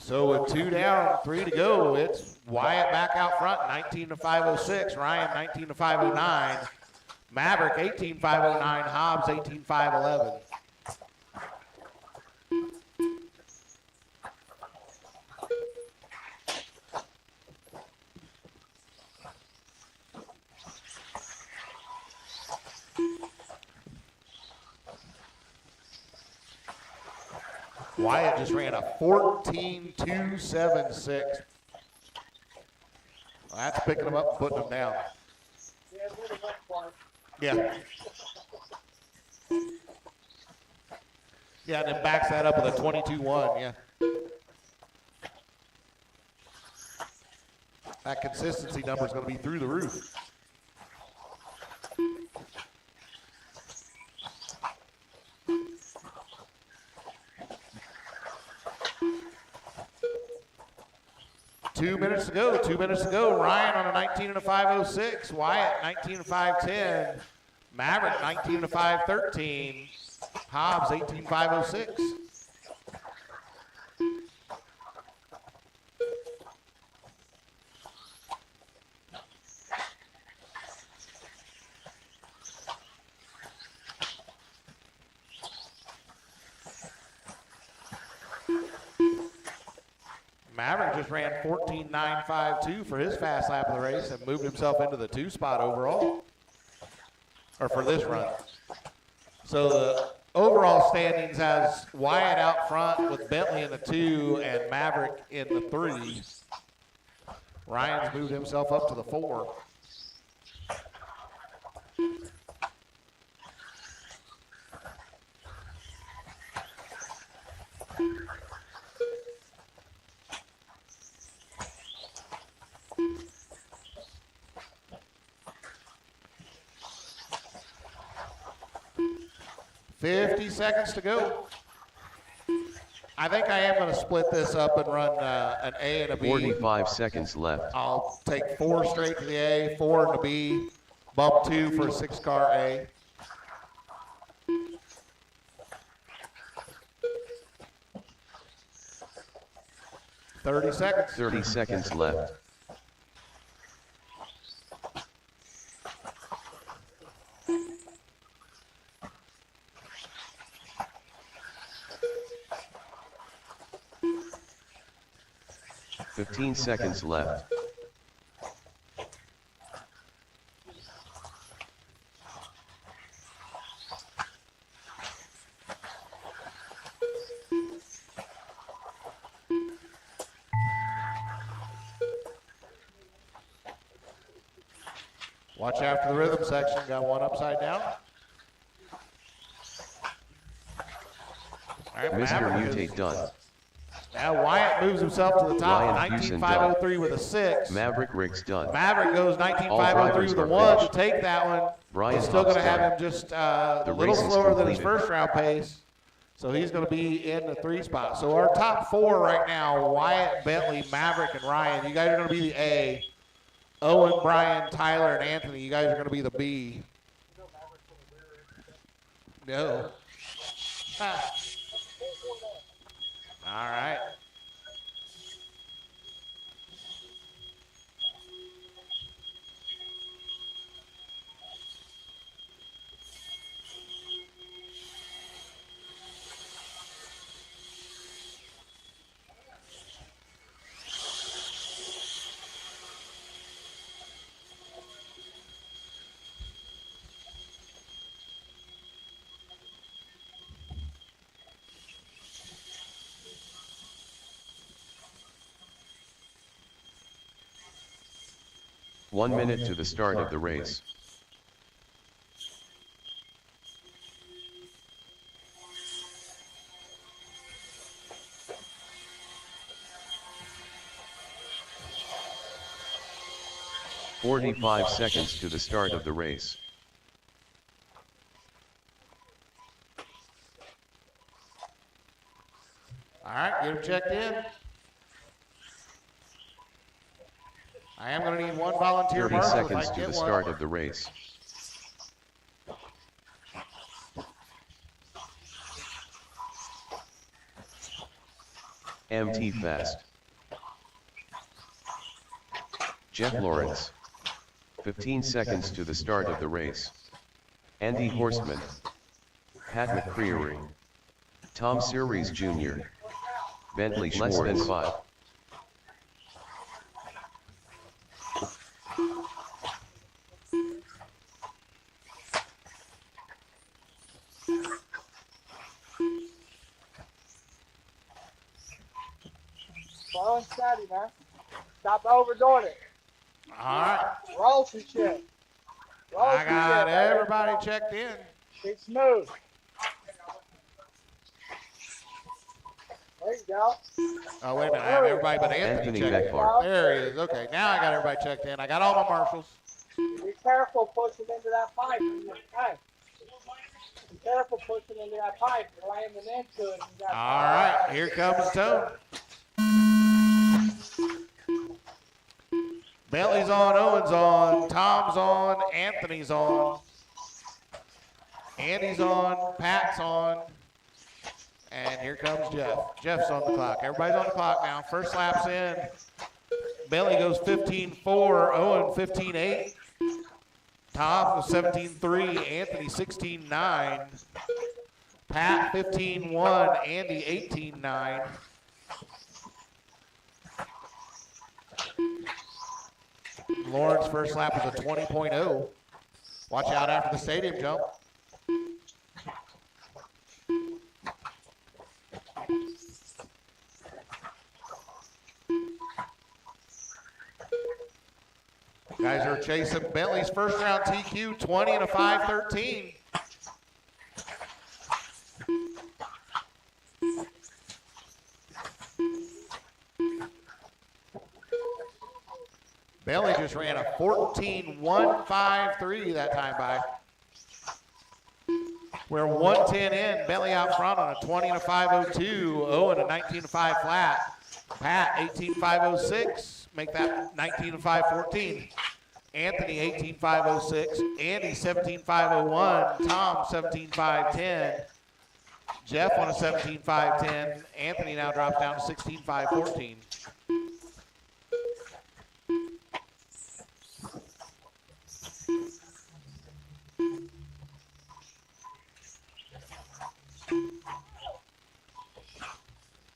So with 2 down, 3 to go, it's Wyatt back out front, 19 to 5-06, Ryan 19 to 5-09, Maverick 18-5-09, Hobbs 18-5-11. Wyatt just ran a 14-2-7-6. Well, that's picking him up and putting him down. Yeah. Yeah, and then backs that up with a 22-1, yeah. That consistency number is going to be through the roof. Two minutes to go. Ryan on a 19 to 5-06. Wyatt 19 to 5-10. Maverick 19 to 5-13. Hobbs 18-5-06. Maverick just ran 14.952 for his fast lap of the race and moved himself into the 2 spot overall, or for this run. So the overall standings has Wyatt out front with Bentley in the 2 and Maverick in the 3. Ryan's moved himself up to the 4. Seconds to go. I think I am going to split this up and run an A and a B. 45 seconds left. I'll take 4 straight to the A, 4 to the B, bump 2 for a 6-car A. $30 seconds. 30 seconds left. $15 seconds left. Watch after the rhythm section. Got one upside down. All right, Mr. Mutate done. Now Wyatt moves himself to the top, 19.503 with a 6. Maverick Riggs done. Maverick goes 19.503 with a 1 to take that one. Brian He's still going to have done. him just a little slower than his first round pace. So he's going to be in the 3 spot. So our top 4 right now, Wyatt, Bentley, Maverick, and Ryan. You guys are going to be the A. Owen, Brian, Tyler, and Anthony, you guys are going to be the B. No. All right. 1 minute to the start of the race. "45 seconds to the start of the race. All right, get him checked in. I am going to need one volunteer 30 marshal if I seconds can to get the one. start of the race. MT Fast. Jeff Lawrence. 15 seconds to the start of the race. Andy Horstman. Pat McCreary. Tom Series Jr. Bentley Schwartz. Less than 5. Slow and steady, man. Stop overdoing it. All right, Roll some shit. Roll I some got shit, everybody checked in. Be smooth. There you go. Oh, wait a minute, I have everybody but Anthony Anthony checked in. Beckford. There he is, okay, now I got everybody checked in. I got all my marshals. Be careful pushing into that pipe. Hey. Be careful pushing into that pipe. You're landing into it. You got All right, here comes Tone. Bentley's on, Owen's on, Tom's on, Anthony's on, Andy's on, Pat's on, and here comes Jeff. Jeff's on the clock. Everybody's on the clock now. First lap's in. Bentley goes 15-4, Owen 15-8, Tom 17-3, Anthony 16-9, Pat 15-1, Andy 18-9. Lauren's first lap was a 20.0. Watch out after the stadium jump. Guys are chasing Bentley's first round TQ 20 and a 5:13. Bentley just ran a 14.153 that time by. We're 110 in. Bentley out front on a 20 and a 5:02. Owen a 19 and 5 flat. Pat 18.506. Make that 19 and 5:14. Anthony 18.506. Andy 17.501. Tom 17.510. Jeff on a 17.510. Anthony now drops down to 16.514.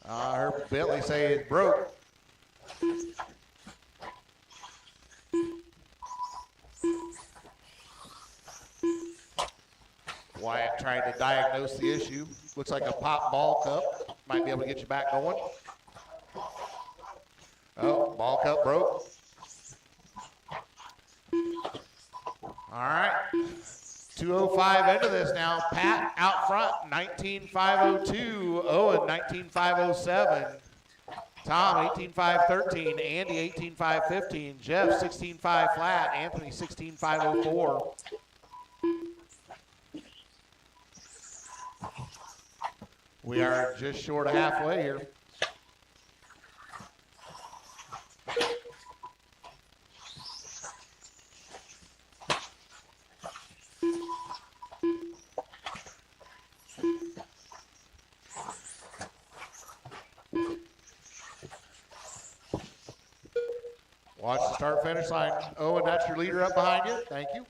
I heard Bentley say it broke. Wyatt tried to diagnose the issue. Looks like a pop ball cup. Might be able to get you back going. Oh, ball cup broke. All right. 2:05 into this now. Pat out front, 19.502. Owen, 19.507. Tom, 18.513. Andy, 18.515. Jeff, 16.5 flat. Anthony, 16.504. We are just short of halfway here. Watch the start finish line. Owen, that's your leader up behind you. Thank you.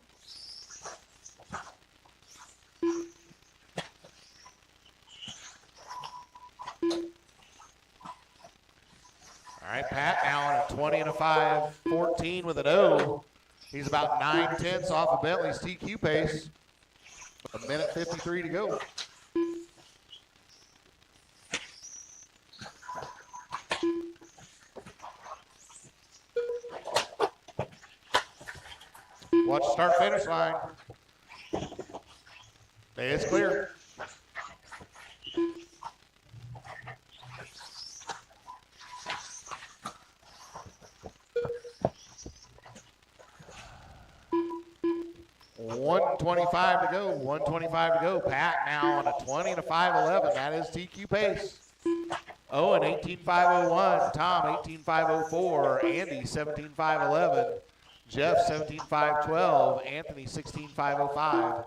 All right, Pat now on a 20 and a 5:14 with an O. He's about 9/10 off of Bentley's TQ pace. A minute 53 to go. Watch the start finish line. It's clear. .125 to go. 125 to go. Pat now on a 20 to 5:11. That is TQ pace. Owen 18.501. Tom 18.504. Andy 17.511. Jeff 17.512. Anthony 16.505.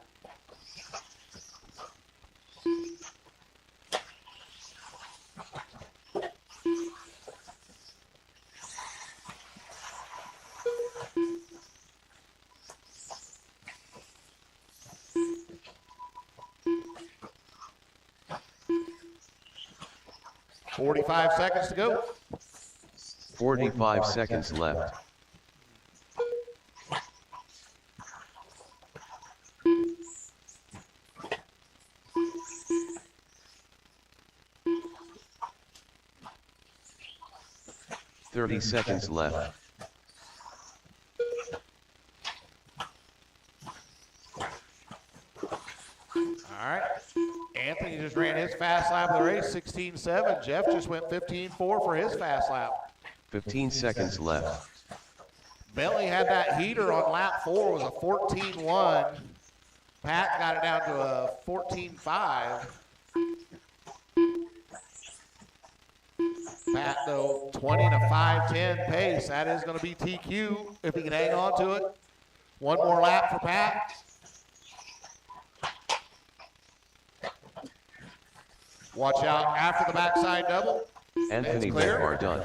.45 seconds to go. 45 seconds left. .30 seconds left. All right. Anthony just ran his fast lap of the race, 16.7. Jeff just went 15.4 for his fast lap. 15 seconds left. Bentley had that heater on lap 4, was a 14.1. Pat got it down to a 14.5. Pat, though, 20 to 5:10 pace. That is going to be TQ if he can hang on to it. One more lap for Pat. Watch out after the backside double. Anthony Behar done.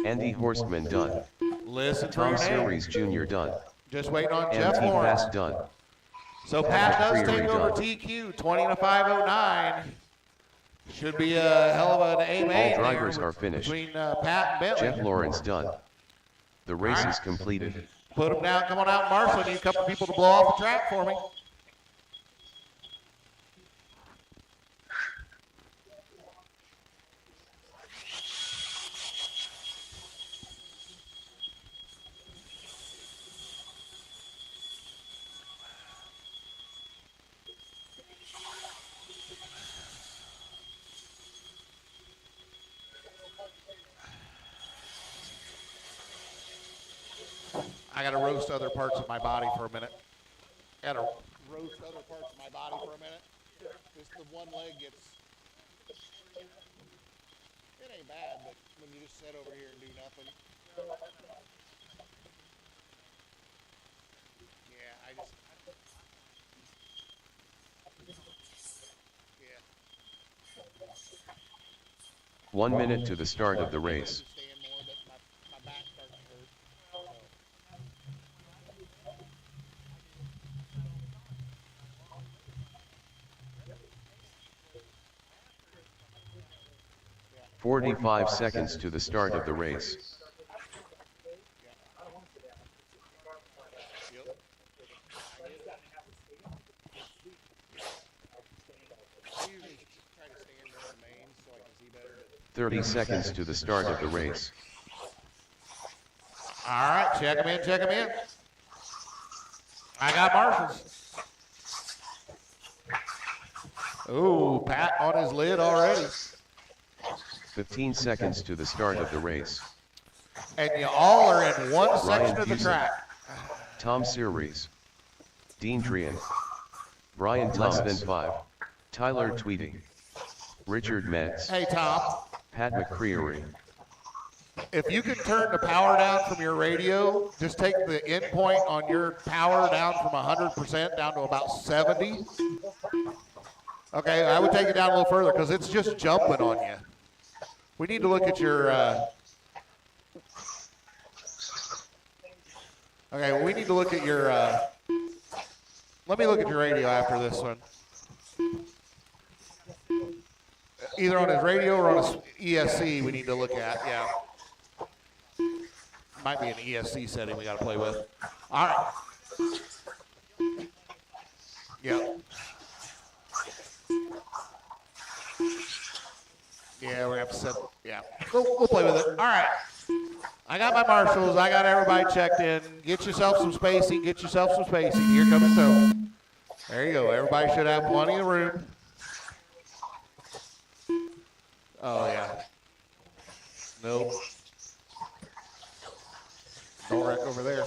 Andy Horstman done. Listen for Tom your name. Series Jr. done. Just waiting on Jeff MT Lawrence. Pass done. So Pat does take over done. TQ, 20 to 5:09. Should be a hell of an A-main All drivers there are finished. between Pat and Bentley. Jeff Lawrence done. The race All right. is completed. Put them down. Come on out, Marshall. Need a couple people to blow off the track for me. I got to roast other parts of my body for a minute. Got to roast other parts of my body for a minute. Just the one leg gets. It ain't bad, but when you just sit over here and do nothing. Yeah, I just. Yeah. 1 minute to the start of the race. Stand more, but my back starts to hurt. 45 seconds to the start of the race. Yep. 30 seconds to the start of the race. All right, check him in, check him in. I got Marshall's. Ooh, Pat on his lid already. 15 seconds to the start of the race. And you all are in one section Ryan of the Fuson, track. Tom Series, Dean Trian, Brian less than 5, Tyler Tweedy, Richard Metz, Hey, Tom, Pat McCreary. if you can turn the power down from your radio, just take the end point on your power down from 100% down to about 70. Okay, I would take it down a little further because it's just jumping on you. We need to look at your, okay, well, we need to look at your, let me look at your radio after this one. Either on his radio or on his ESC we need to look at, yeah. Might be an ESC setting we got to play with. All right. Yep. Yeah, we're going to have to set, yeah. We'll play with it. All right. I got my marshals. I got everybody checked in. Get yourself some spacing. Get yourself some spacing. Here comes throw. There you go. Everybody should have plenty of room. Oh, yeah. Nope. Don't wreck over there.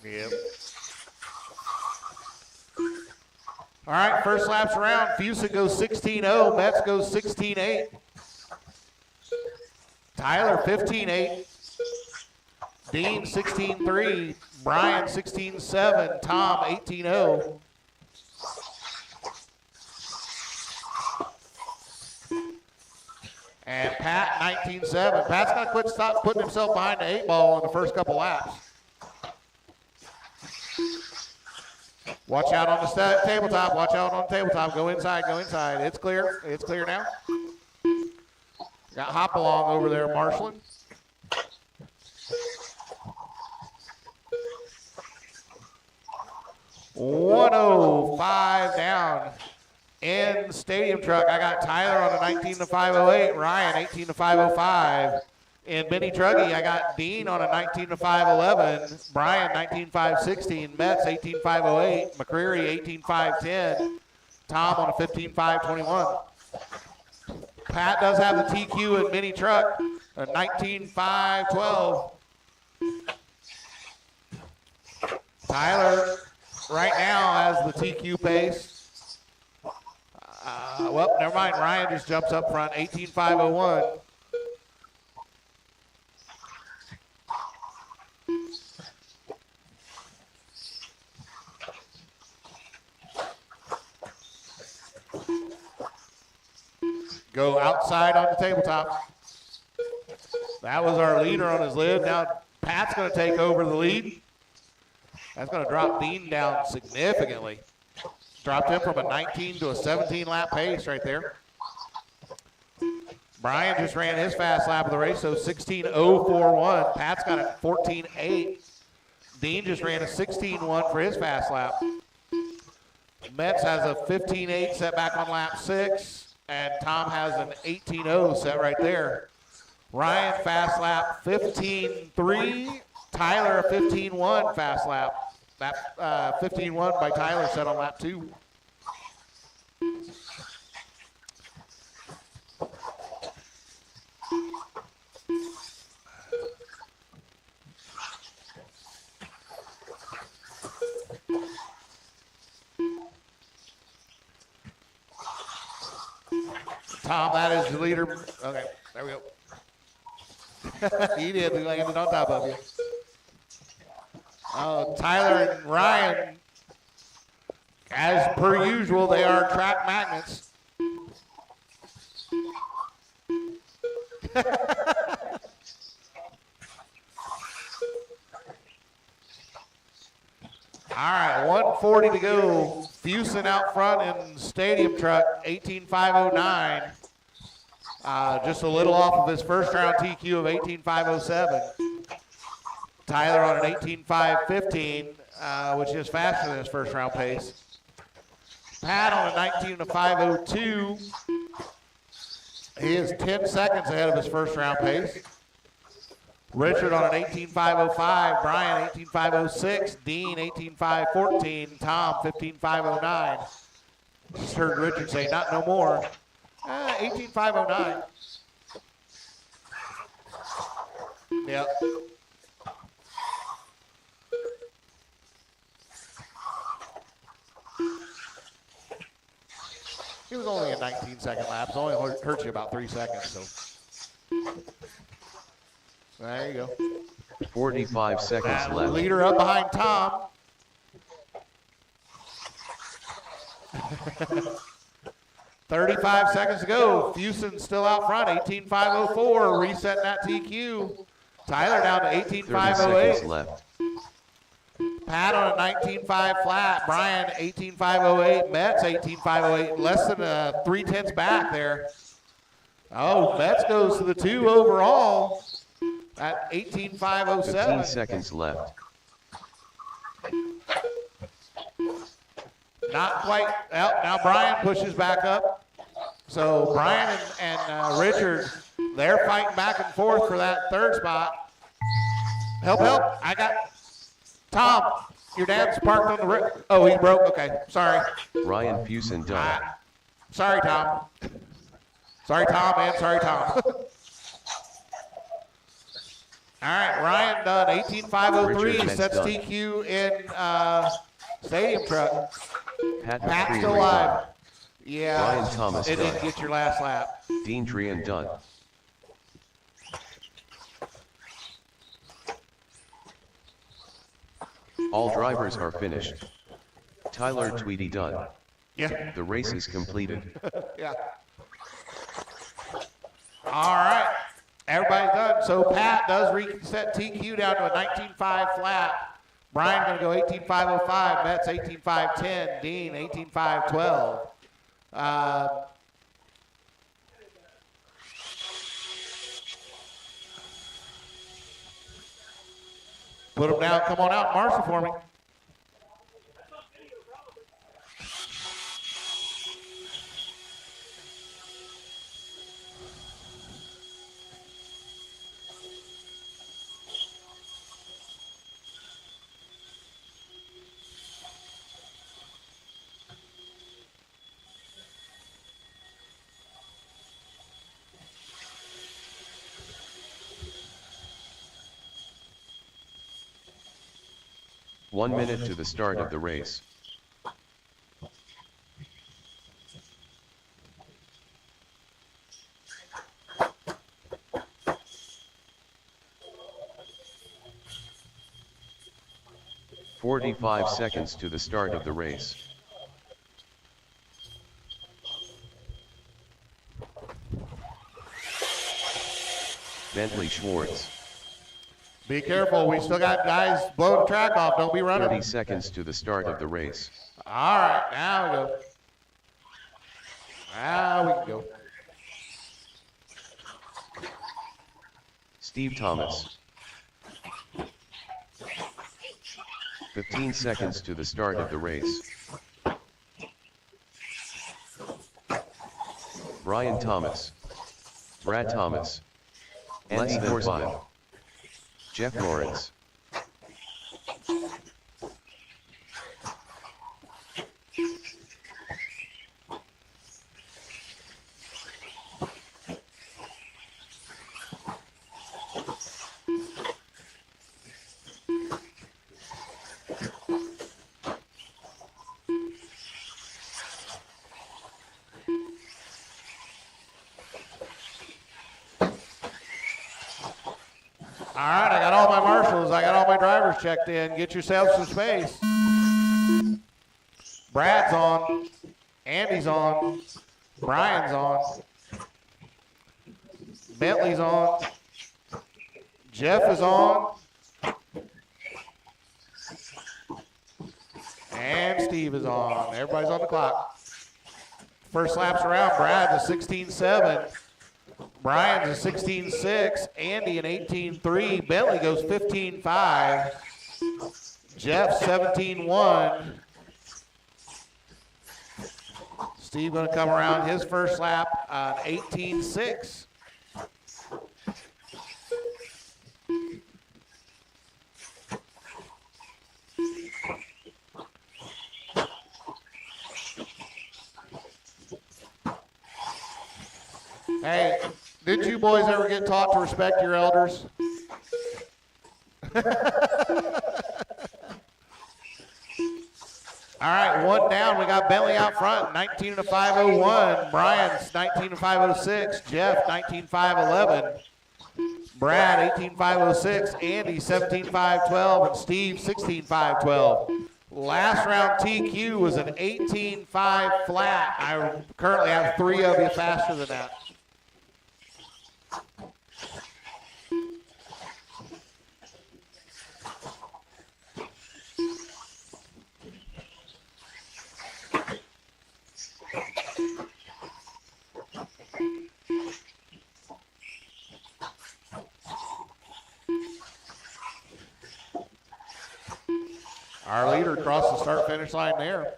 Yep. All right, first lap's around. Fusen goes 16-0. Metz goes 16-8. Tyler 15-8. Dean 16-3. Brian 16-7. Tom 18-0. And Pat 19-7. Pat's got to stop putting himself behind the 8 ball in the first couple laps. Watch out on the tabletop. Watch out on the tabletop. Go inside. Go inside. It's clear. It's clear now. Got Hopalong over there marshaling. $105 down. In the stadium truck, I got Tyler on a 19-508, Ryan 18-505. In Benny Truggy, I got Dean on a 19-511, Brian 19-516, Metz 18-508, McCreary 18-510, Tom on a 15-521. Pat does have the TQ in Benny truck, a 19-512. Tyler right now has the TQ pace. Well, never mind. Ryan just jumps up front, 18-501. Go outside on the tabletop. That was our leader on his lid. Now Pat's going to take over the lead. That's going to drop Dean down significantly. Dropped him from a 19 to a 17 lap pace right there. Brian just ran his fast lap of the race, so 16.041. Pat's got a 14.8. Dean just ran a 16.1 for his fast lap. Metz has a 15.8 set back on lap 6, and Tom has an 18.0 set right there. Ryan fast lap 15.3. Tyler a 15.1 fast lap. That 15-1 by Tyler set on lap 2. Tom, that is the leader. Okay, there we go. He did. He landed on top of you. Tyler and Ryan, as per usual, they are track magnets. All right, 140 to go. Fusen out front in the stadium truck, 18.509. Just a little off of his first round TQ of 18.507. Tyler on an 18.515, which is faster than his first round pace. Pat on a 19.502. He is 10 seconds ahead of his first round pace. Richard on an 18.505. Brian 18.506. Dean 18.514. Tom 15.509. Just heard Richard say, not no more. 18.509. Yep. It was only a 19-second lap. It only hurt you about 3 seconds. So there you go. 45 seconds left. Leader up behind Tom. $35 seconds to go. Fusen still out front. 18.504. Resetting that TQ. Tyler down to 18.508. Left. Pat on a 19.5 flat. Brian 18.508. Metz 18.508. Less than 3/10 back there. Oh, Metz goes to the 2 overall at 18.507. 15 seconds left. Not quite. Well, now Brian pushes back up. So Brian and Richard, they're fighting back and forth for that third spot. Help, help. I got Tom. Your dad's parked on the road. Oh, he broke. Okay, sorry. Ryan Fusen done. Sorry, Tom. Sorry, Tom, and sorry, Tom. All right, Ryan done 18.503, sets TQ in stadium truck. Pat's still alive. Yeah, Ryan Thomas it done. didn't get your last lap. Dean Drian done. All drivers are finished. Tyler Tweedy done. Yeah. The race is completed. Yeah. All right. Everybody's done. So Pat does reset TQ down to a 19.5 flat. Brian going to go 18.505. Metz 18.510. Dean 18.512. Put them down. Come on out. Marshall for me. One minute to the start of the race. "45 seconds to the start of the race. Bentley Schwartz. Be careful. We still got guys blowing the track off. Don't be running. 30 seconds to the start of the race. All right. Now we go. Now we can go. Steve Thomas. 15 seconds to the start of the race. Brian Thomas. Brad Thomas. Andy Horsman. Jeff Lawrence. All right, I got all my marshals. I got all my drivers checked in. Get yourselves some space. Brad's on. Andy's on. Brian's on. Bentley's on. Jeff is on. And Steve is on. Everybody's on the clock. First lap's around. Brad's a 16.7. Brian's a 16.6, Andy an 18.3, Bentley goes 15.5, Jeff 17.1. Steve going to come around his first lap on 18.6. Hey, did you boys ever get taught to respect your elders? All right, one down. We got Bentley out front, 19.501. Brian's 19.506. Jeff 19.511. Brad 18.506. Andy 17.512, and Steve 16.512. Last round TQ was an 18.5 flat. I currently have 3 of you faster than that. Our leader crossed the start-finish line there.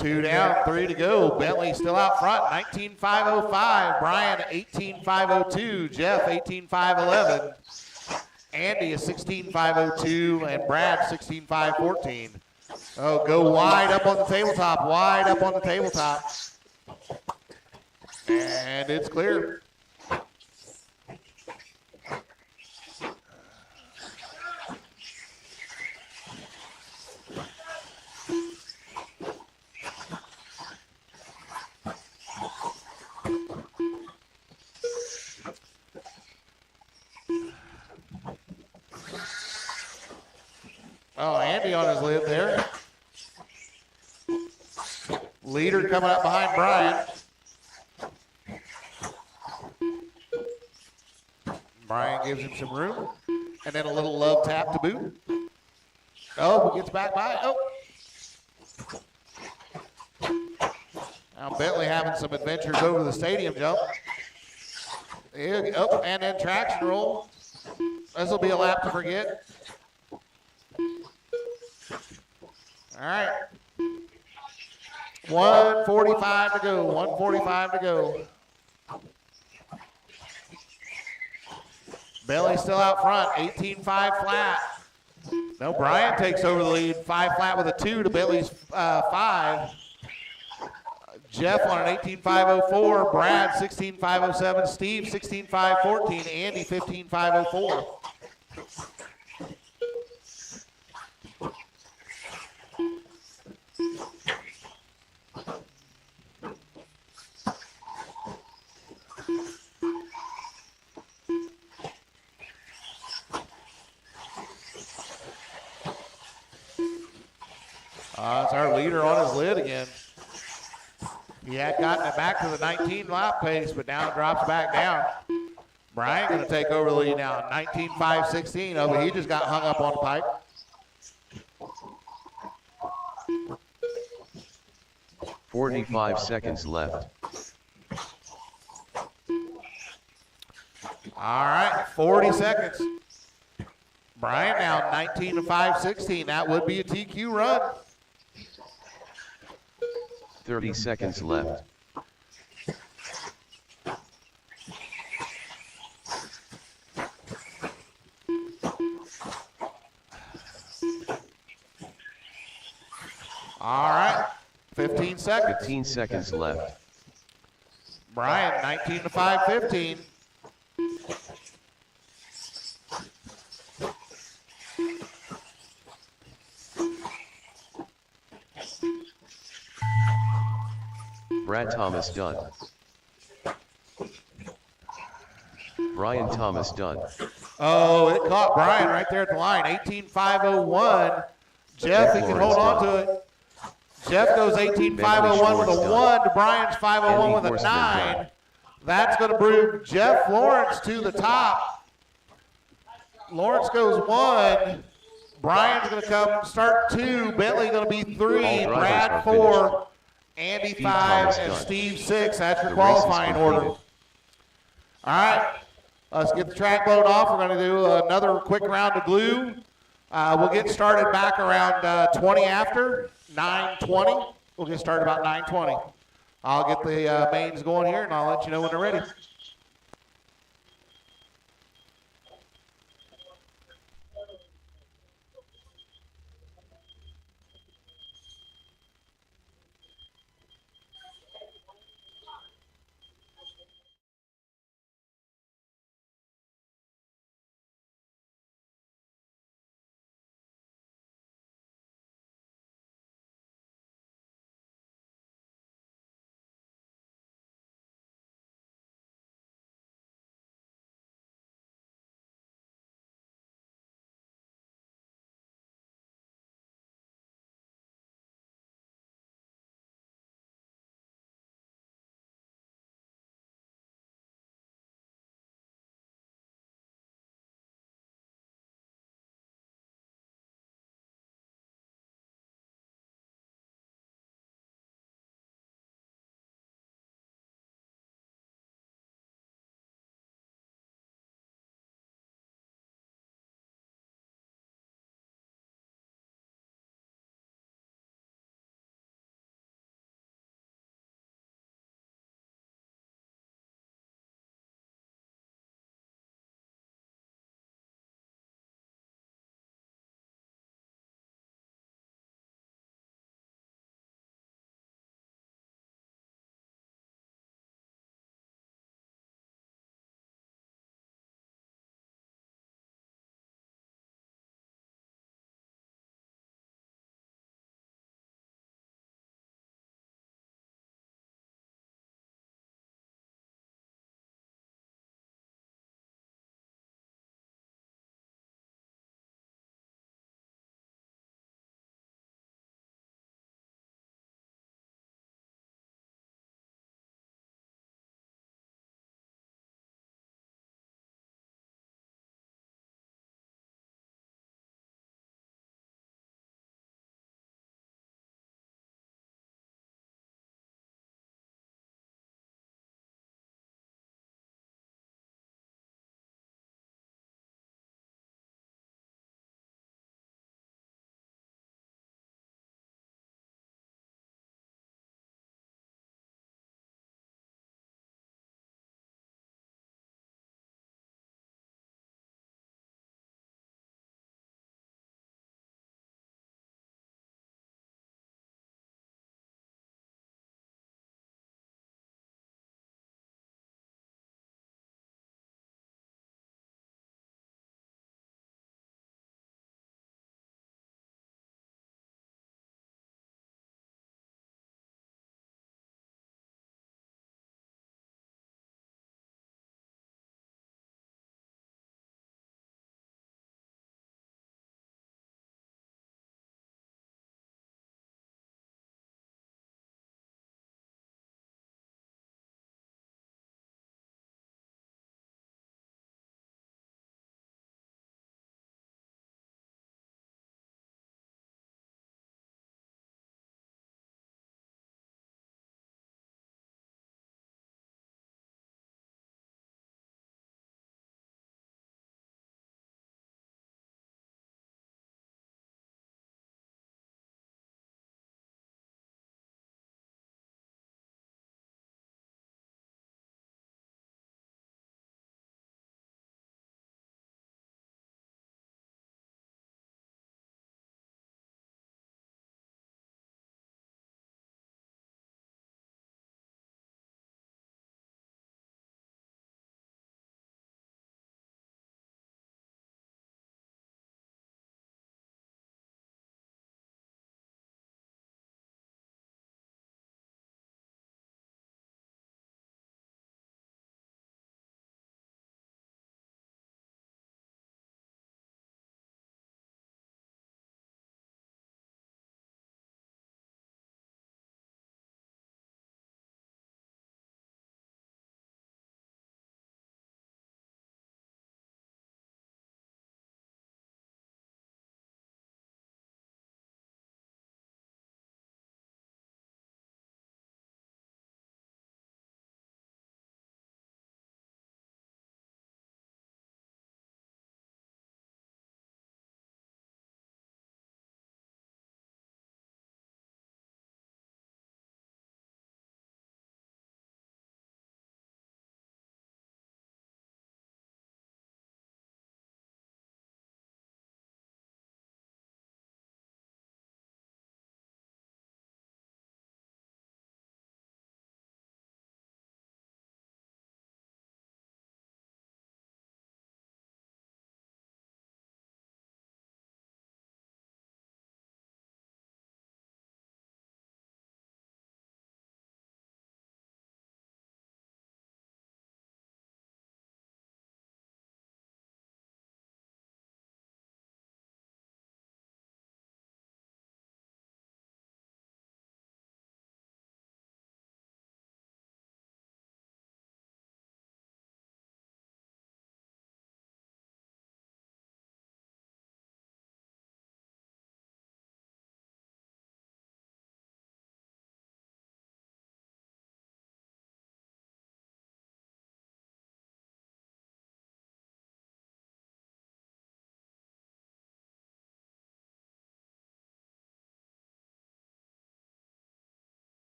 2 down, 3 to go. Bentley still out front, 19.505. Brian, 18.502. Jeff, 18.511. Andy is 16.502, and Brad, 16.514. Oh, go wide up on the tabletop, wide up on the tabletop. And it's clear. Oh, Andy on his lid there. Leader coming up behind Brian. Brian gives him some room. And then a little love tap to boot. Oh, gets back by. Oh. Now Bentley having some adventures over the stadium jump. Oh, and then traction roll. This will be a lap to forget. All right. 1:45 to go. 1:45 to go. Bentley still out front. 18.5 flat. No, Brian takes over the lead. 5 flat with a 2 to Bentley's 5. Jeff on an 18.504. Brad 16.507. Steve 16.514. Andy 15.504. It's our leader on his lid again. He had gotten it back to the 19 lap pace, but now it drops back down. Brian going to take over the lead now, 19.516. Oh, but he just got hung up on the pipe. "45 seconds left. All right, 40 seconds. Brian now 19.516. That would be a TQ run. 30 seconds left. All right, 15 seconds. 15 seconds left. Brian, 19.515. Brad Thomas done. Brian Thomas done. Oh, it caught Brian right there at the line, 18.501. Jeff, he can hold on to it. Jeff goes 18.501 with a 1 to Brian's 501 with a 9. That's going to bring Jeff Lawrence to the top. Lawrence goes 1. Brian's going to come start 2. Bentley going to be 3. Brad 4. Andy 5 and Steve 6. That's your qualifying order. All right, let's get the track load off. We're going to do another quick round of glue. We'll get started back around 20 after, 9:20. We'll get started about 9:20. I'll get the mains going here, and I'll let you know when they're ready.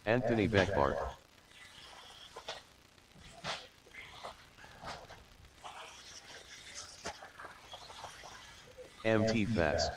Anthony Beckbart. MT Fast.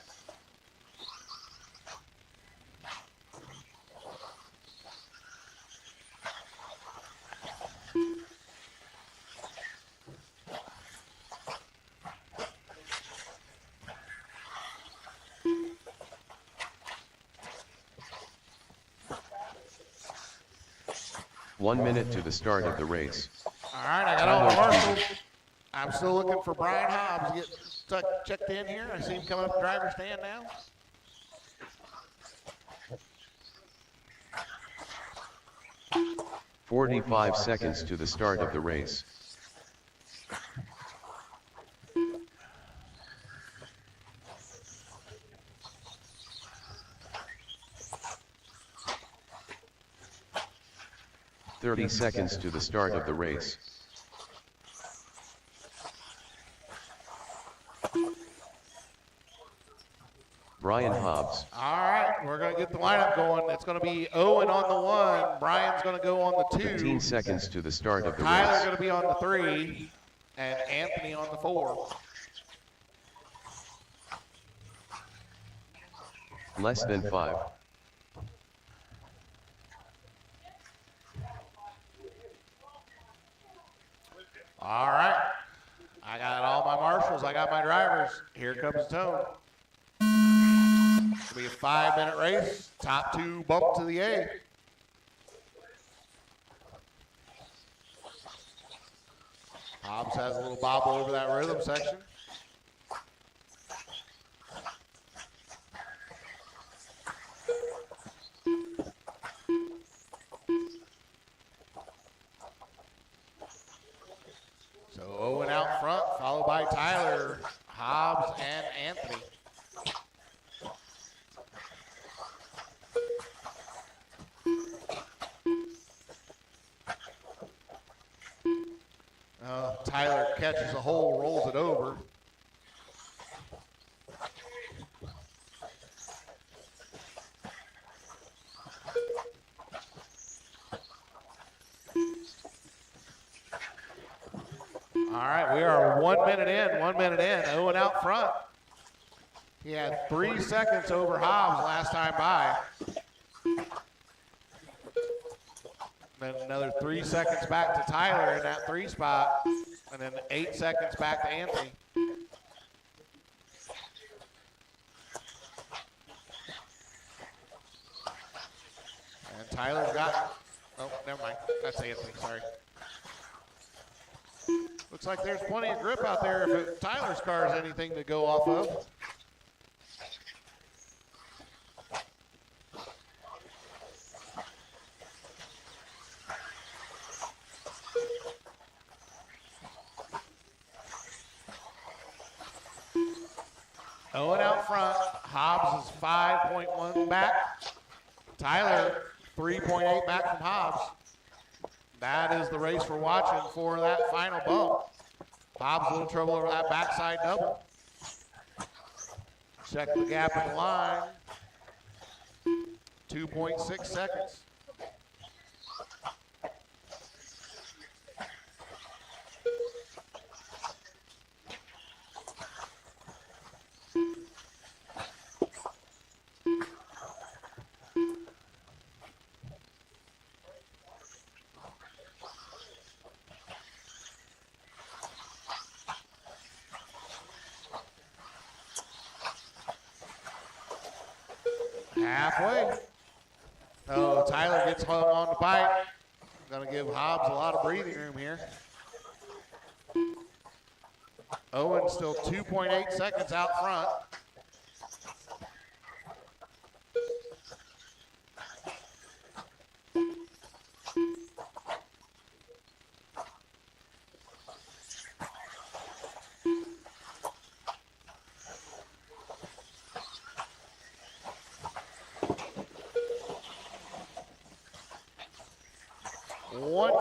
One minute to the start of the race. All right, I got all the marshals. I'm still looking for Brian Hobbs to get checked in here. I see him coming up the driver's stand now. "45 seconds to the start of the race. "30 seconds to the start of the race. Brian Hobbs. All right, we're going to get the lineup going. It's going to be Owen on the 1. Brian's going to go on the 2. 15 seconds to the start of the Tyler's race. going to be on the 3. And Anthony on the 4. Less than 5. All right. I got all my marshals. I got my drivers. Here comes Tone. It'll be a 5-minute race. Top 2 bump to the A. Hobbs has a little bobble over that rhythm section. So Owen out front, followed by Tyler, Hobbs, and Anthony. Tyler catches a hole, rolls it over. All right, we are 1 minute in, 1 minute in. Owen out front. He had 3 seconds over Hobbs last time by. Then another 3 seconds back to Tyler in that 3 spot. And then 8 seconds back to Anthony. And Tyler's got, oh, never mind. That's Anthony, sorry. Looks like there's plenty of grip out there if Tyler's car is anything to go off of. Owen out front. Hobbs is 5.1 back. Tyler 3.8 back from Hobbs. That is the race we're watching for that final bump. Hobbs a little trouble over that backside double. Check the gap in the line. 2.6 seconds. Halfway. Oh, Tyler gets hung on the pipe. Gonna give Hobbs a lot of breathing room here. Owen still 2.8 seconds out front.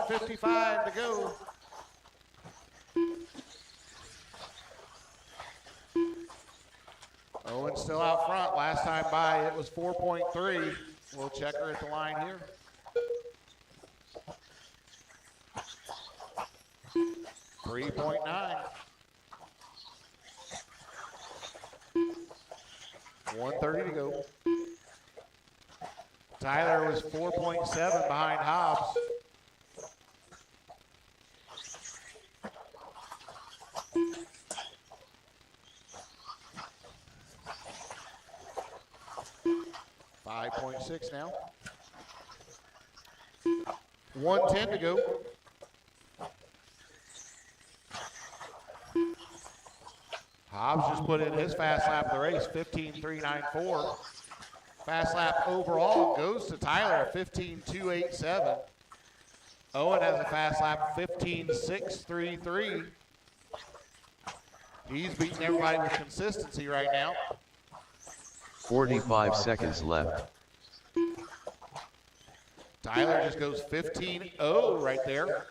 .55 to go. Owen's still out front. Last time by it was 4.3. We'll check her at the line here. 3.9. 1:30 to go. Tyler was 4.7 behind Hobbs. .6 now. 1:10 to go. Hobbs just put in his fast lap of the race, 15.394. Fast lap overall goes to Tyler, 15.287. Owen has a fast lap, 15.633. He's beating everybody with consistency right now. 45 seconds left. Tyler just goes 15.0 right there.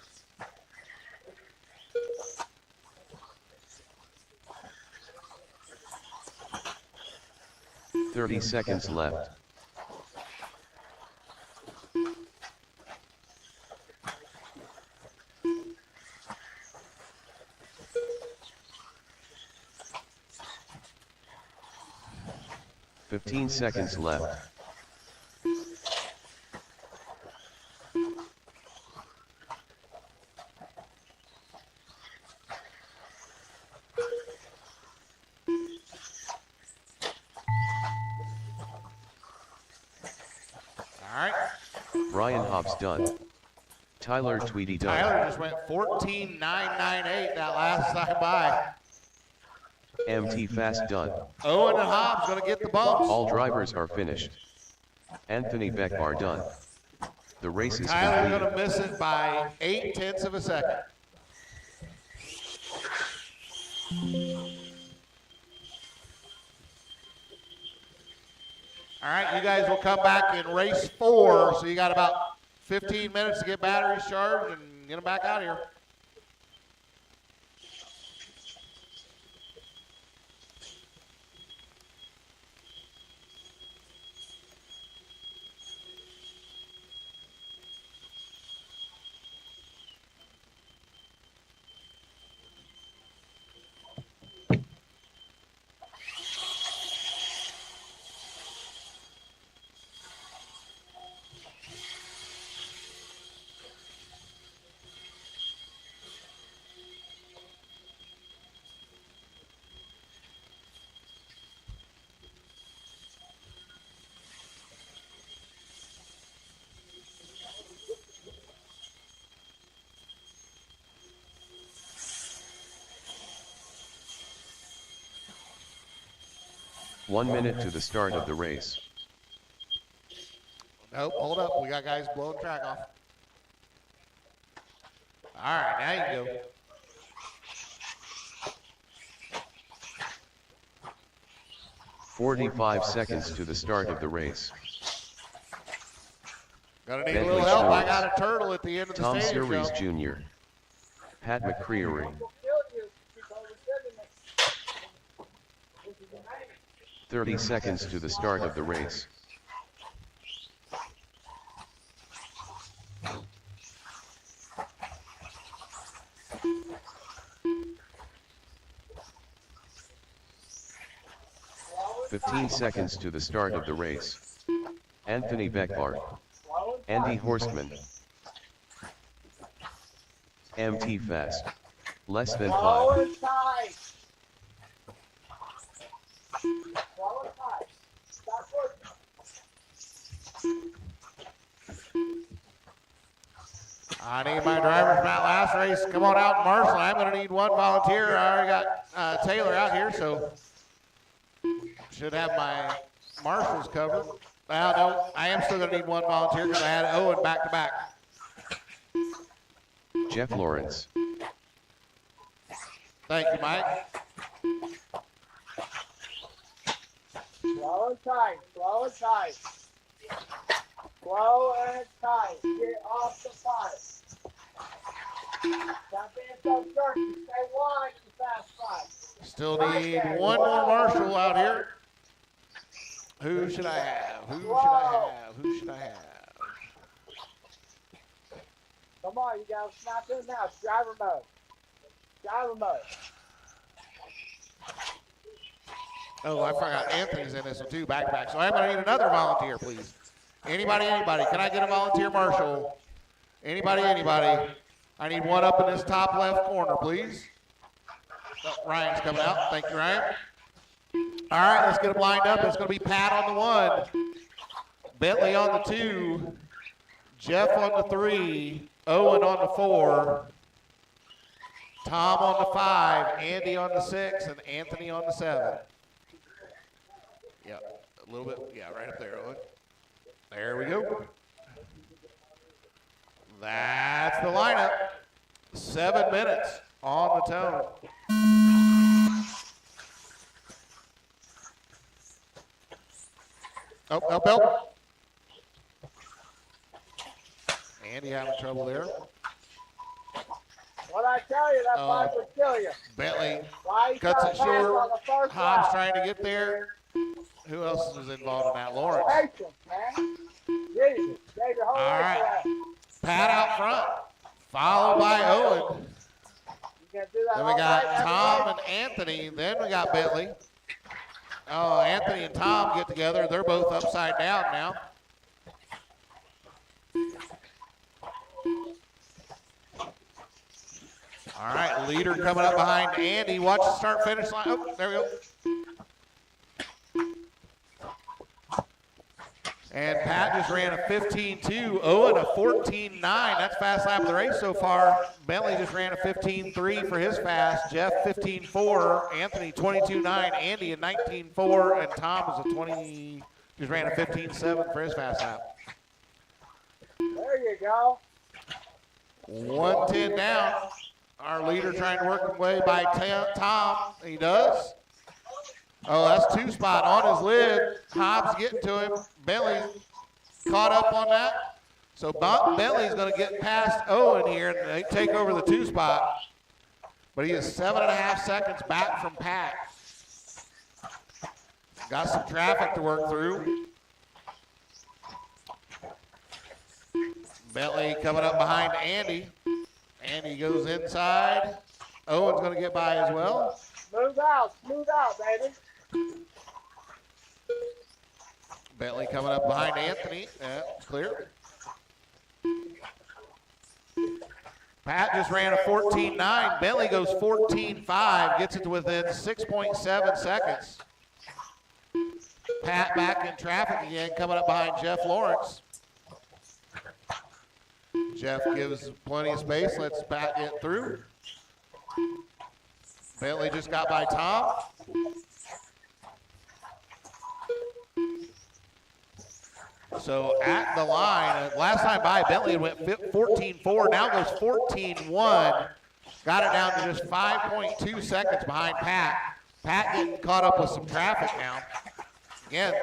.30 seconds left. .15 seconds left. Brian Hobbs done. Tyler Tweedy done. Tyler just went 14.998 that last time by. MT Fast done. Owen and Hobbs going to get the bumps. All drivers are finished. Anthony Beck are done. The race is Tyler's completed. going to miss it by 0.8 of a second. All right, you guys will come back in race 4, so you got about 15 minutes to get batteries charged and get them back out of here. One minute to the start of the race. Nope, hold up. We got guys blowing track off. All right, now you go. .45 seconds to the start of the race. Gonna need a little help. I got a turtle at the end of the Tom stadium. Series Jr. Pat McCreary. 30 seconds to the start of the race. .15 seconds to the start of the race. Anthony Beckbart. Andy Horstman. MT Fast. Less than 5. I need my driver from that last race. Come on out, Marshall. I'm going to need one volunteer. I already got Taylor out here, so should have my marshals covered. Well, no, I am still going to need one volunteer because I had Owen back to back. Jeff Lawrence. Thank you, Mike. Slow and tight, slow and tight. Slow and tight. Get off the pipe. Stop being so jerky. Stay wide in the fast pipe. Still need one more marshal out here. Who should I have? Who should I have? Who should I have? Come on, you guys. Not doing now. It's driver mode. Drive them up. Oh, I forgot Anthony's in this one too, back. So I'm going to need another volunteer, please. Anybody? Can I get a volunteer marshal? Anybody? I need one up in this top left corner, please. Oh, Ryan's coming out. Thank you, Ryan. All right, let's get them lined up. It's going to be Pat on the 1, Bentley on the 2, Jeff on the 3, Owen on the 4, Tom on the 5, Andy on the 6, and Anthony on the 7. Yeah, a little bit. Yeah, right up there, Owen. There we go. That's the lineup. 7 minutes on the tone. Oh. Andy having trouble there. What I tell you, that fight would kill you. Bentley Why you cuts trying it to pass short. on the first Hobbs round? trying to get there. Who else is involved in that? Lawrence. Patience, man. Jesus, save your whole All life right. for that. Pat out front, followed by Owen. You can do that Then we all got night, every Tom day. and Anthony. Then we got Bentley. Oh, Anthony and Tom get together. They're both upside down now. All right, leader coming up behind Andy. Watch the start-finish line. Oh, there we go. And Pat just ran a 15.2. Owen a 14.9. That's fast lap of the race so far. Bentley just ran a 15.3 for his fast. Jeff 15.4. Anthony 22.9. Andy a 19.4. And Tom is a 20. Just ran a 15.7 for his fast lap. There you go. 110 down. Our leader trying to work his way by Tom. He does. Oh, that's 2 spot on his lid. Hobbs getting to him. Bentley caught up on that. So Bentley's going to get past Owen here and they take over the 2 spot. But he is 7.5 seconds back from Pat. Got some traffic to work through. Bentley coming up behind Andy. Andy goes inside. Owen's going to get by as well. Smooth out, baby. Bentley coming up behind Anthony. Yeah, clear. Pat just ran a 14.9. Bentley goes 14.5, gets it to within 6.7 seconds. Pat back in traffic again, coming up behind Jeff Lawrence. Jeff gives plenty of space, lets Pat get through. Bentley just got by Tom. So at the line, last time by, Bentley went 14.4, now goes 14.1. Got it down to just 5.2 seconds behind Pat. Pat getting caught up with some traffic now. Again.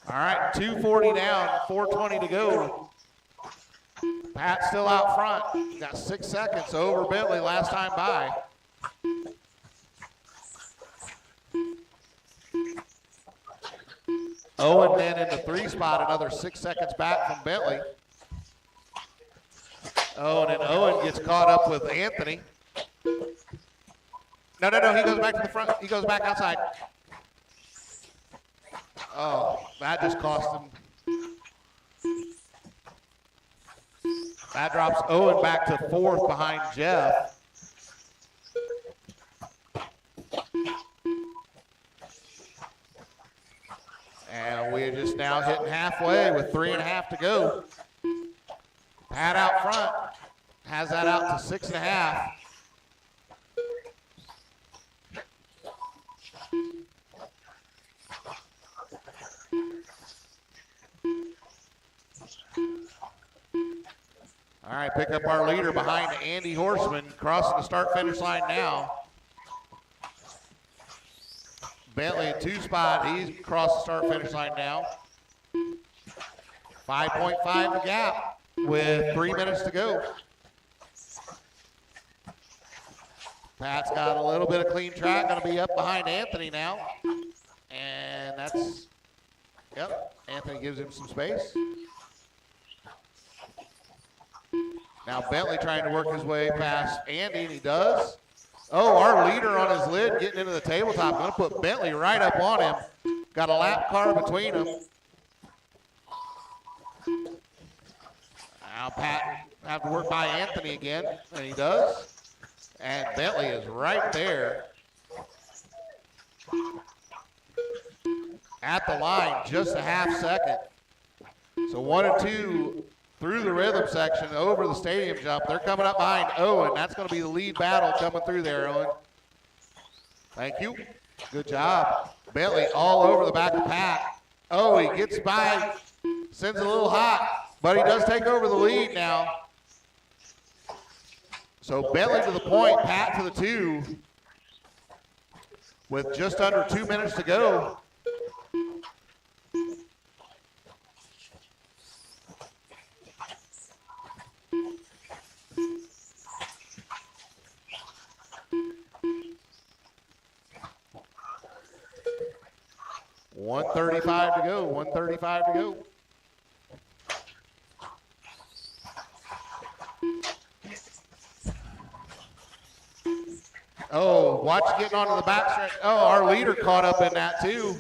All right, 2:40 down, 4:20 to go. Pat still out front. Got 6 seconds over Bentley last time by. Owen then in the 3 spot, another 6 seconds back from Bentley. Oh, and then Owen gets caught up with Anthony. No, he goes back to the front. He goes back outside. Oh, that just cost him. That drops Owen back to 4th behind Jeff. And we're just now hitting halfway with 3.5 to go. Pat out front has that out to 6.5. All right, pick up our leader behind Andy Horseman, crossing the start-finish line now. Bentley in 2 spot, he's crossed the start-finish line now. 5.5 the gap with 3 minutes to go. Pat's got a little bit of clean track, gonna be up behind Anthony now. And that's, yep, Anthony gives him some space. Now Bentley trying to work his way past Andy, and he does. Oh, our leader on his lid getting into the tabletop. Going to put Bentley right up on him. Got a lap car between them. Now Pat have to work by Anthony again, and he does. And Bentley is right there at the line, just a half second. So 1 and 2 through the rhythm section over the stadium jump. They're coming up behind Owen. That's going to be the lead battle coming through there, Owen. Thank you. Good job. Bentley all over the back of Pat. Oh, he gets by, sends it a little hot, but he does take over the lead now. So Bentley to the point, Pat to the 2 with just under 2 minutes to go. .135 to go, 135 to go. Oh, watch getting onto the back stretch. Oh, our leader caught up in that too.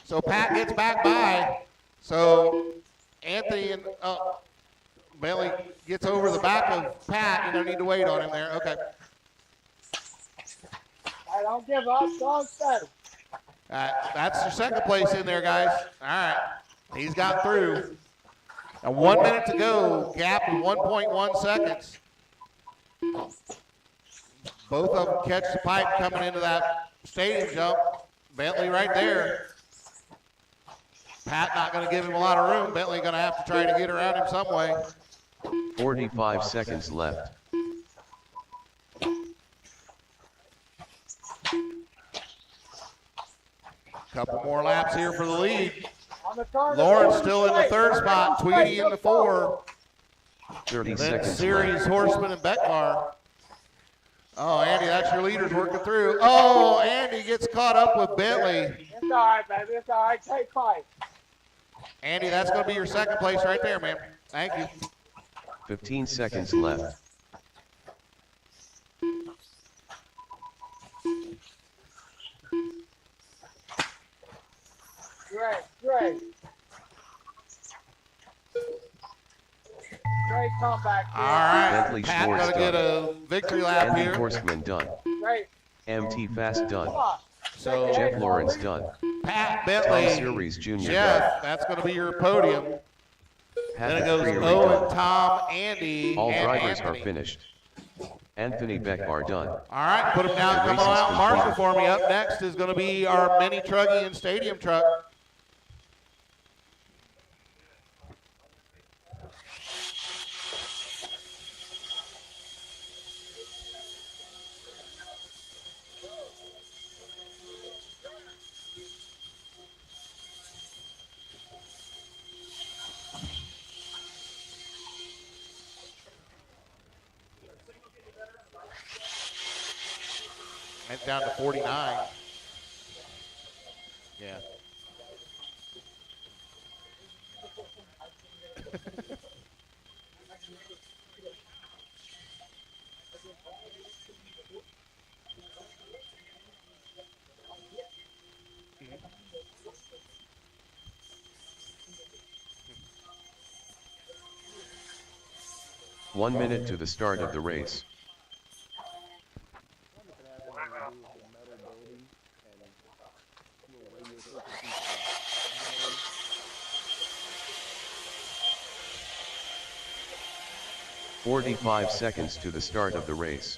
So Pat gets back by. So Anthony and Bentley gets over the back of Pat. You don't need to wait on him there. Okay. I don't give up, don't settle. That's your second place in there, guys. All right. He's got through. And 1 minute to go. Gap of 1.1 seconds. Both of them catch the pipe coming into that stadium jump. Bentley right there. Pat not going to give him a lot of room. Bentley going to have to try to get around him some way. 45 seconds left. Couple more laps here for the lead. On the Lauren's still in the third spot. Tweedy in the 4. 30 Then seconds Series, left. Horseman, and Beckmar. Oh, Andy, that's your leaders working through. Oh, Andy gets caught up with Bentley. It's all right, baby. It's all right. Take 5. Andy, that's going to be your second place right there, man. Thank you. 15 seconds left. Great. Great comeback. All right, Bentley Pat Schwartz going to get done. a victory lap Andy here. Horseman done. Great. MT Fast done. Come on. So Jeff Lawrence done. Pat, Tom Bentley, Series Jr. done. Jeff, that's going to be your podium. Pat Then it goes McCreary Owen, done. Tom, Andy, All and drivers Anthony. are finished. Anthony Beckmar done. All right, put him down. The Come race on is out and marshal completed. for me. Up next is going to be our mini truggy and stadium truck. It's down to 49. Yeah. One minute to the start of the race. "45 seconds to the start of the race.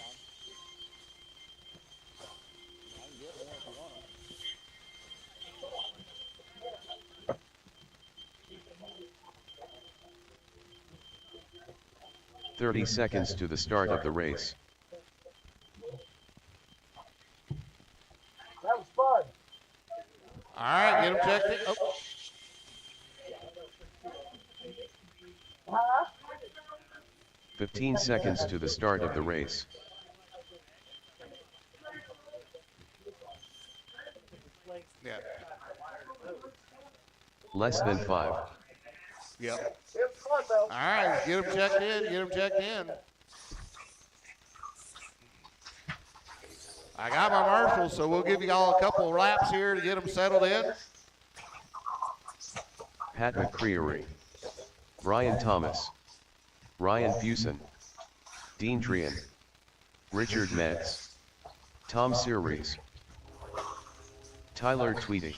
"30 seconds to the start of the race. That was fun. All right, get him checked in. Oh. Huh? 15 seconds to the start of the race. Yeah. Less than 5. Yep. It was fun, though. All right, get them checked in, get them checked in. I got my marshals, so we'll give you all a couple of laps here to get them settled in. Pat McCreary, Brian Thomas, Ryan Fusen, Dean Trian, Richard Metz, Tom Series, Tyler Tweedy.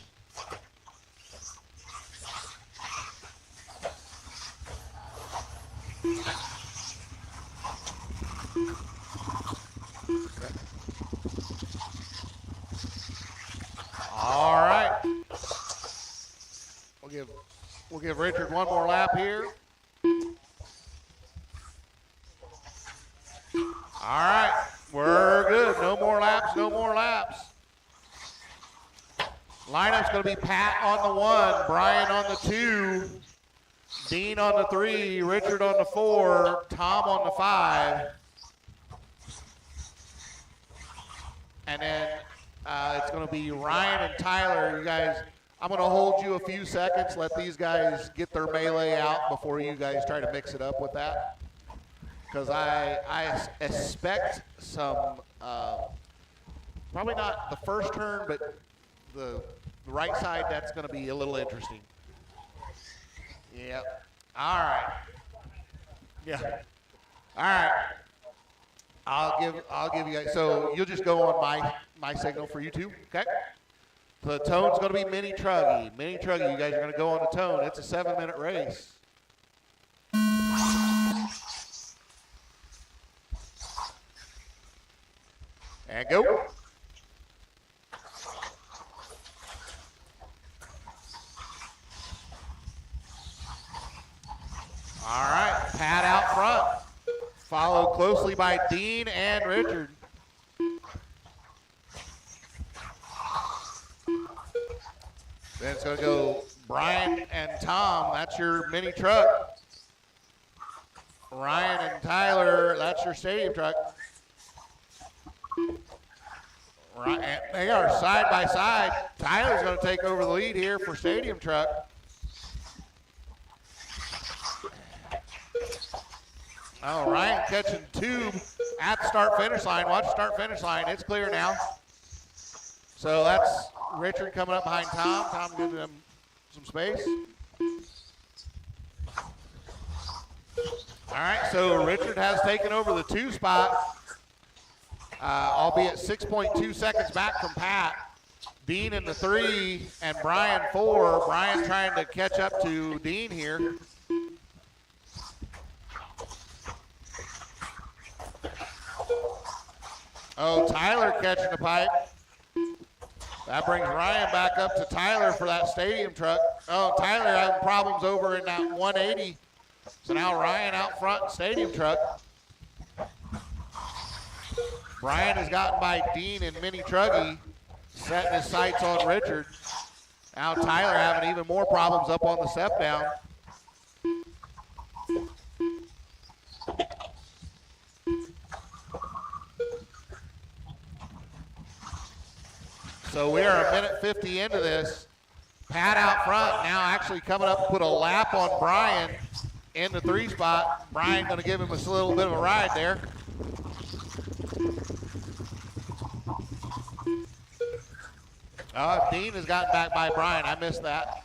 All right. We'll give Richard one more lap here. All right, we're good. No more laps, no more laps. Lineup's going to be Pat on the 1, Brian on the 2, Dean on the 3, Richard on the 4, Tom on the 5. And then it's going to be Ryan and Tyler. You guys, I'm going to hold you a few seconds, let these guys get their melee out before you guys try to mix it up with that. Because I expect some, probably not the first turn, but the right side, that's going to be a little interesting. Yep. All right. Yeah. All right. I'll give you guys, so you'll just go on my signal for you two, okay? So the tone's going to be Mini Truggy. Mini Truggy, you guys are going to go on the tone. It's a 7-minute race. And go. All right, Pat out front. Followed closely by Dean and Richard. Then it's going to go Brian and Tom. That's your mini truck. Ryan and Tyler, that's your stadium truck. Right, they are side by side. Tyler's going to take over the lead here for stadium truck. Oh, Ryan catching tube at the start-finish line. Watch the start-finish line. It's clear now. So that's Richard coming up behind Tom. Tom giving him some space. All right, so Richard has taken over the 2 spot, albeit 6.2 seconds back from Pat. Dean in the 3 and Brian 4. Brian trying to catch up to Dean here. Oh, Tyler catching the pipe. That brings Ryan back up to Tyler for that stadium truck. Oh, Tyler having problems over in that 180. So now Ryan out front, stadium truck. Brian has gotten by Dean and Mini Truggy, setting his sights on Richard. Now Tyler having even more problems up on the step down. So we are a minute 50 into this. Pat out front now actually coming up to put a lap on Brian in the 3 spot. Brian going to give him a little bit of a ride there. Dean has gotten back by Brian. I missed that.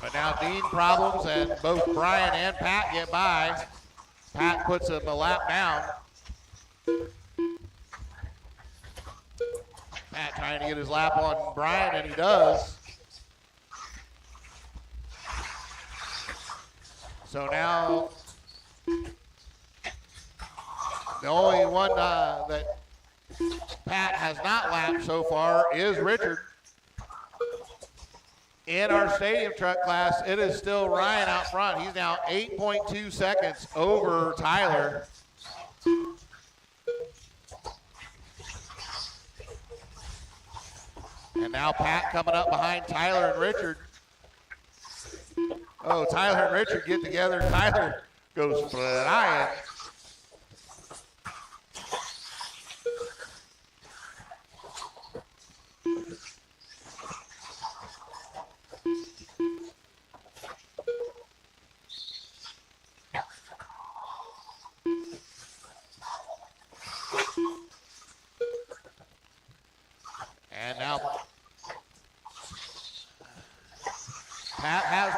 But now Dean problems, and both Brian and Pat get by. Pat puts him a lap down. Pat trying to get his lap on Brian, and he does. So now the only one that Pat has not lapped so far is Richard. In our stadium truck class, it is still Ryan out front. He's now 8.2 seconds over Tyler. And now Pat coming up behind Tyler and Richard. Oh, Tyler and Richard get together. Tyler goes flying.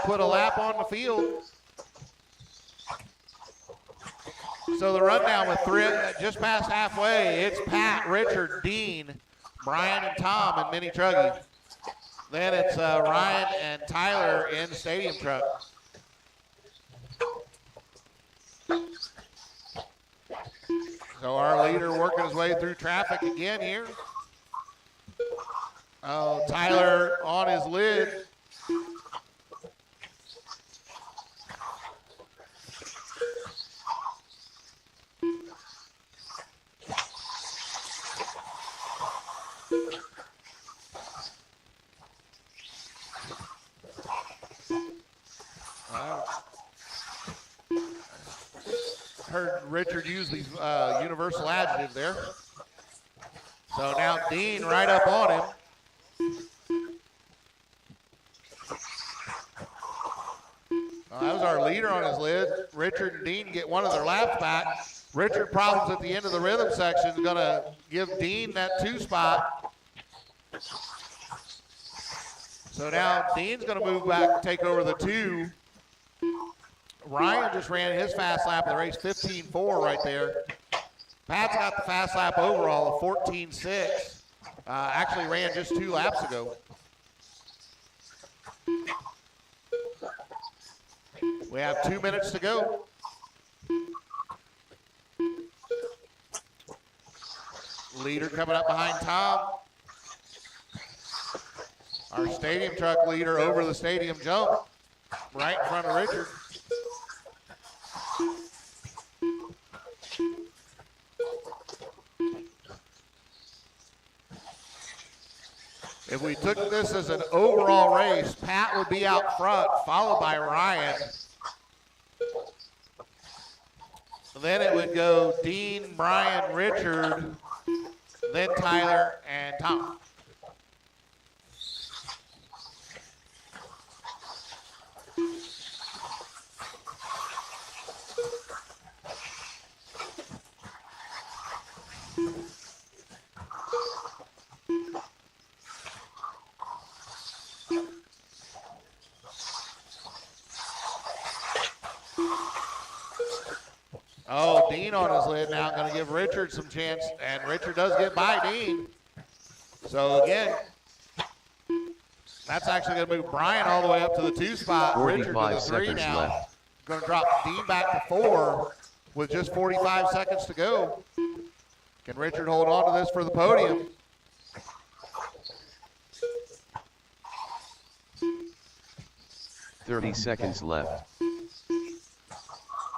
put a lap on the field. So the rundown with just past halfway, it's Pat, Richard, Dean, Brian, and Tom in mini truggy. Then it's Ryan and Tyler in stadium truck. So our leader working his way through traffic again here. Oh, Tyler on his lid. Heard Richard use the universal adjective there. So now Dean right up on him. That was our leader on his lid. Richard and Dean get one of their laps back. Richard problems at the end of the rhythm section is going to give Dean that 2 spot. So now Dean's going to move back, take over the 2. Ryan just ran his fast lap of the race, 15.4 right there. Pat's got the fast lap overall of 14.6. Actually ran just 2 laps ago. We have 2 minutes to go. Leader coming up behind Tom. Our stadium truck leader over the stadium jump, right in front of Richard. If we took this as an overall race, Pat would be out front, followed by Ryan. Then it would go Dean, Brian, Richard, then Tyler, and Tom. Oh, Dean on his lid now, going to give Richard some chance, and Richard does get by Dean. So again, that's actually going to move Brian all the way up to the 2 spot. Richard to the 3 now. Left. Going to drop Dean back to 4 with just 45 seconds to go. Can Richard hold on to this for the podium? .30 seconds left.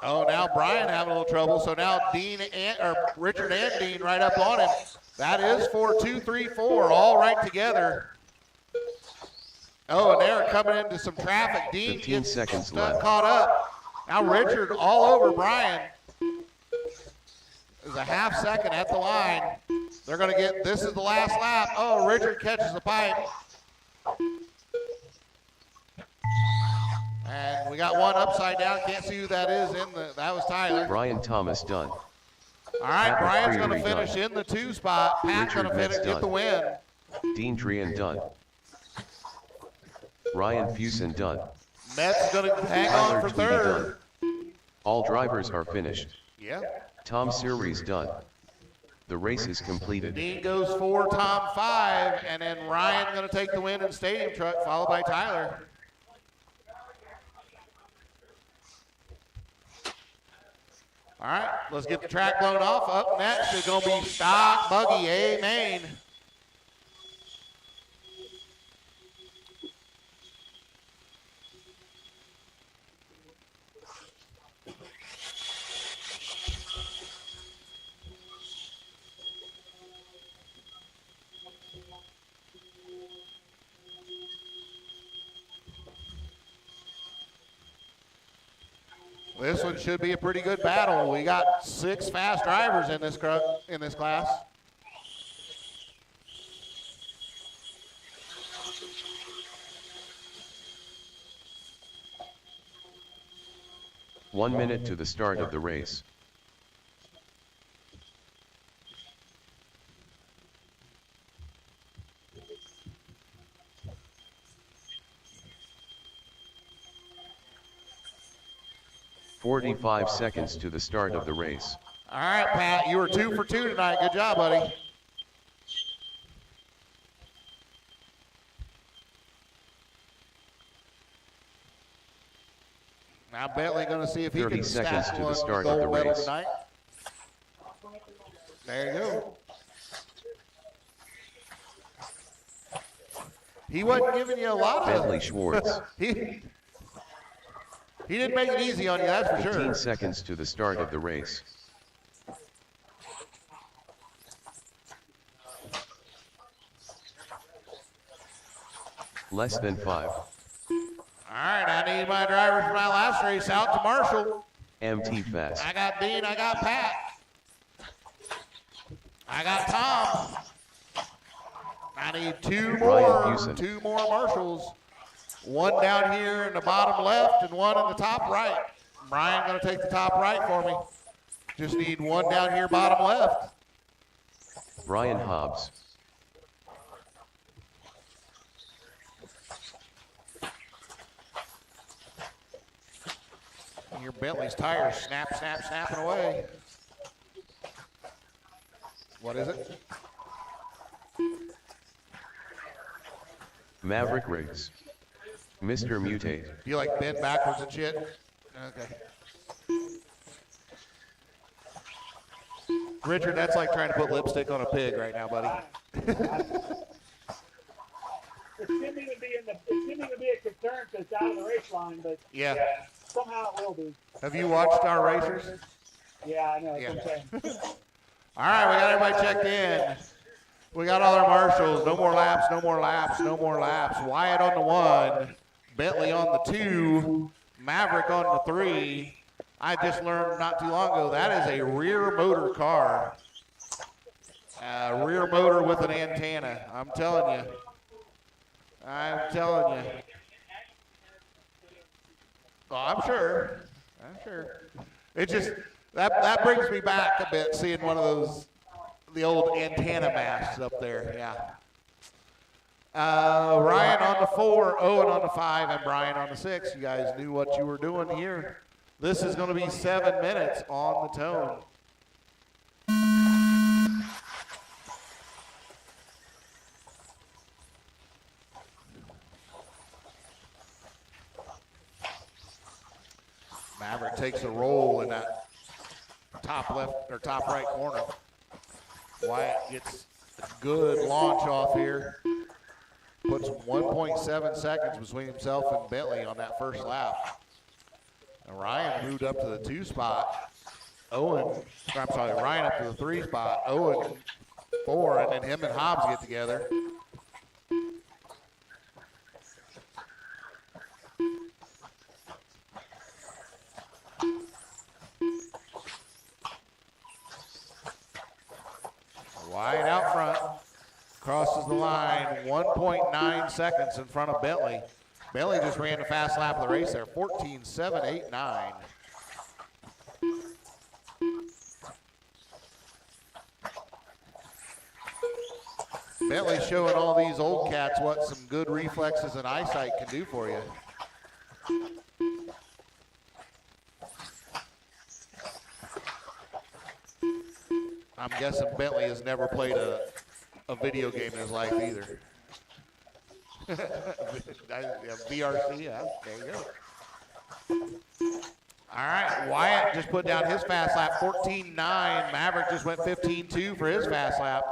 Oh, now Brian having a little trouble. So now Richard and Dean right up on him. That is 4, 2, 3, 4, all right together. Oh, and they're coming into some traffic. Dean 15 gets seconds left. caught up. Now Richard all over Brian. There's a half second at the line. They're going to get, this is the last lap. Oh, Richard catches the pipe. And we got one upside down. Can't see who that is. That was Tyler. Brian Thomas done. All right, Brian's going to finish in the 2 spot. Pat's going to finish, get the win. Dean Drian done. Ryan Fusen done. Met's going to hang on for third. All drivers are finished. Yeah. Tom Series done. The race is completed. Dean goes 4, Tom 5, and then Ryan going to take the win in stadium truck, followed by Tyler. All right, let's get the track blown off. Up next is going to be Stock Buggy A Main. This one should be a pretty good battle. We got 6 fast drivers in this class. One minute to the start of the race. 45 seconds to the start of the race. All right, Pat, you were 2 for 2 tonight. Good job, buddy. Now Bentley going to see if he 30 can seconds stack to the one start of the gold medal race. tonight. There you go. He wasn't giving you a lot of Bentley Schwartz. he didn't make it easy on you, that's for 15 sure. seconds to the start of the race. Less than 5. All right, I need my drivers for my last race out to Marshall. MT Fast. I got Dean, I got Pat. I got Tom. I need two more Marshalls. One down here in the bottom left and one in the top right. Brian gonna take the top right for me. Just need one down here bottom left. Brian Hobbs. Your Bentley's tires snapping away. What is it? Maverick Riggs. Mr. Mutate. You like bend backwards and shit? Okay. Richard, that's like trying to put lipstick on a pig right now, buddy. It shouldn't even be a concern because it's out of the race line, but Yeah. somehow it will be. Have you watched our racers? Yeah, I know. Yeah. That's what I'm saying. All right, we got everybody checked in. We got all our marshals. No more laps, no more laps, no more laps. Wyatt on the 1, Bentley on the 2, Maverick on the 3. I just learned not too long ago that is a rear motor car. A rear motor with an antenna. I'm telling you. Oh, I'm sure. It just, that brings me back a bit, seeing one of those, the old antenna masts up there, yeah. Ryan on the 4, Owen on the 5, and Brian on the 6. You guys knew what you were doing here. This is going to be 7 minutes on the tone. Maverick takes a roll in that top left or top right corner. Wyatt gets a good launch off here. Puts 1.7 seconds between himself and Bentley on that first lap. And Ryan moved up to the 2 spot. Ryan up to the 3 spot. Owen 4, and then him and Hobbs get together. Wyatt out front, crosses the line, 1.9 seconds in front of Bentley. Bentley just ran the fast lap of the race there, 14.789. Bentley showing all these old cats what some good reflexes and eyesight can do for you. I'm guessing Bentley has never played a video game in his life either. MPRC, yeah, there you go. All right, Wyatt just put down his fast lap, 14.9. Maverick just went 15.2 for his fast lap.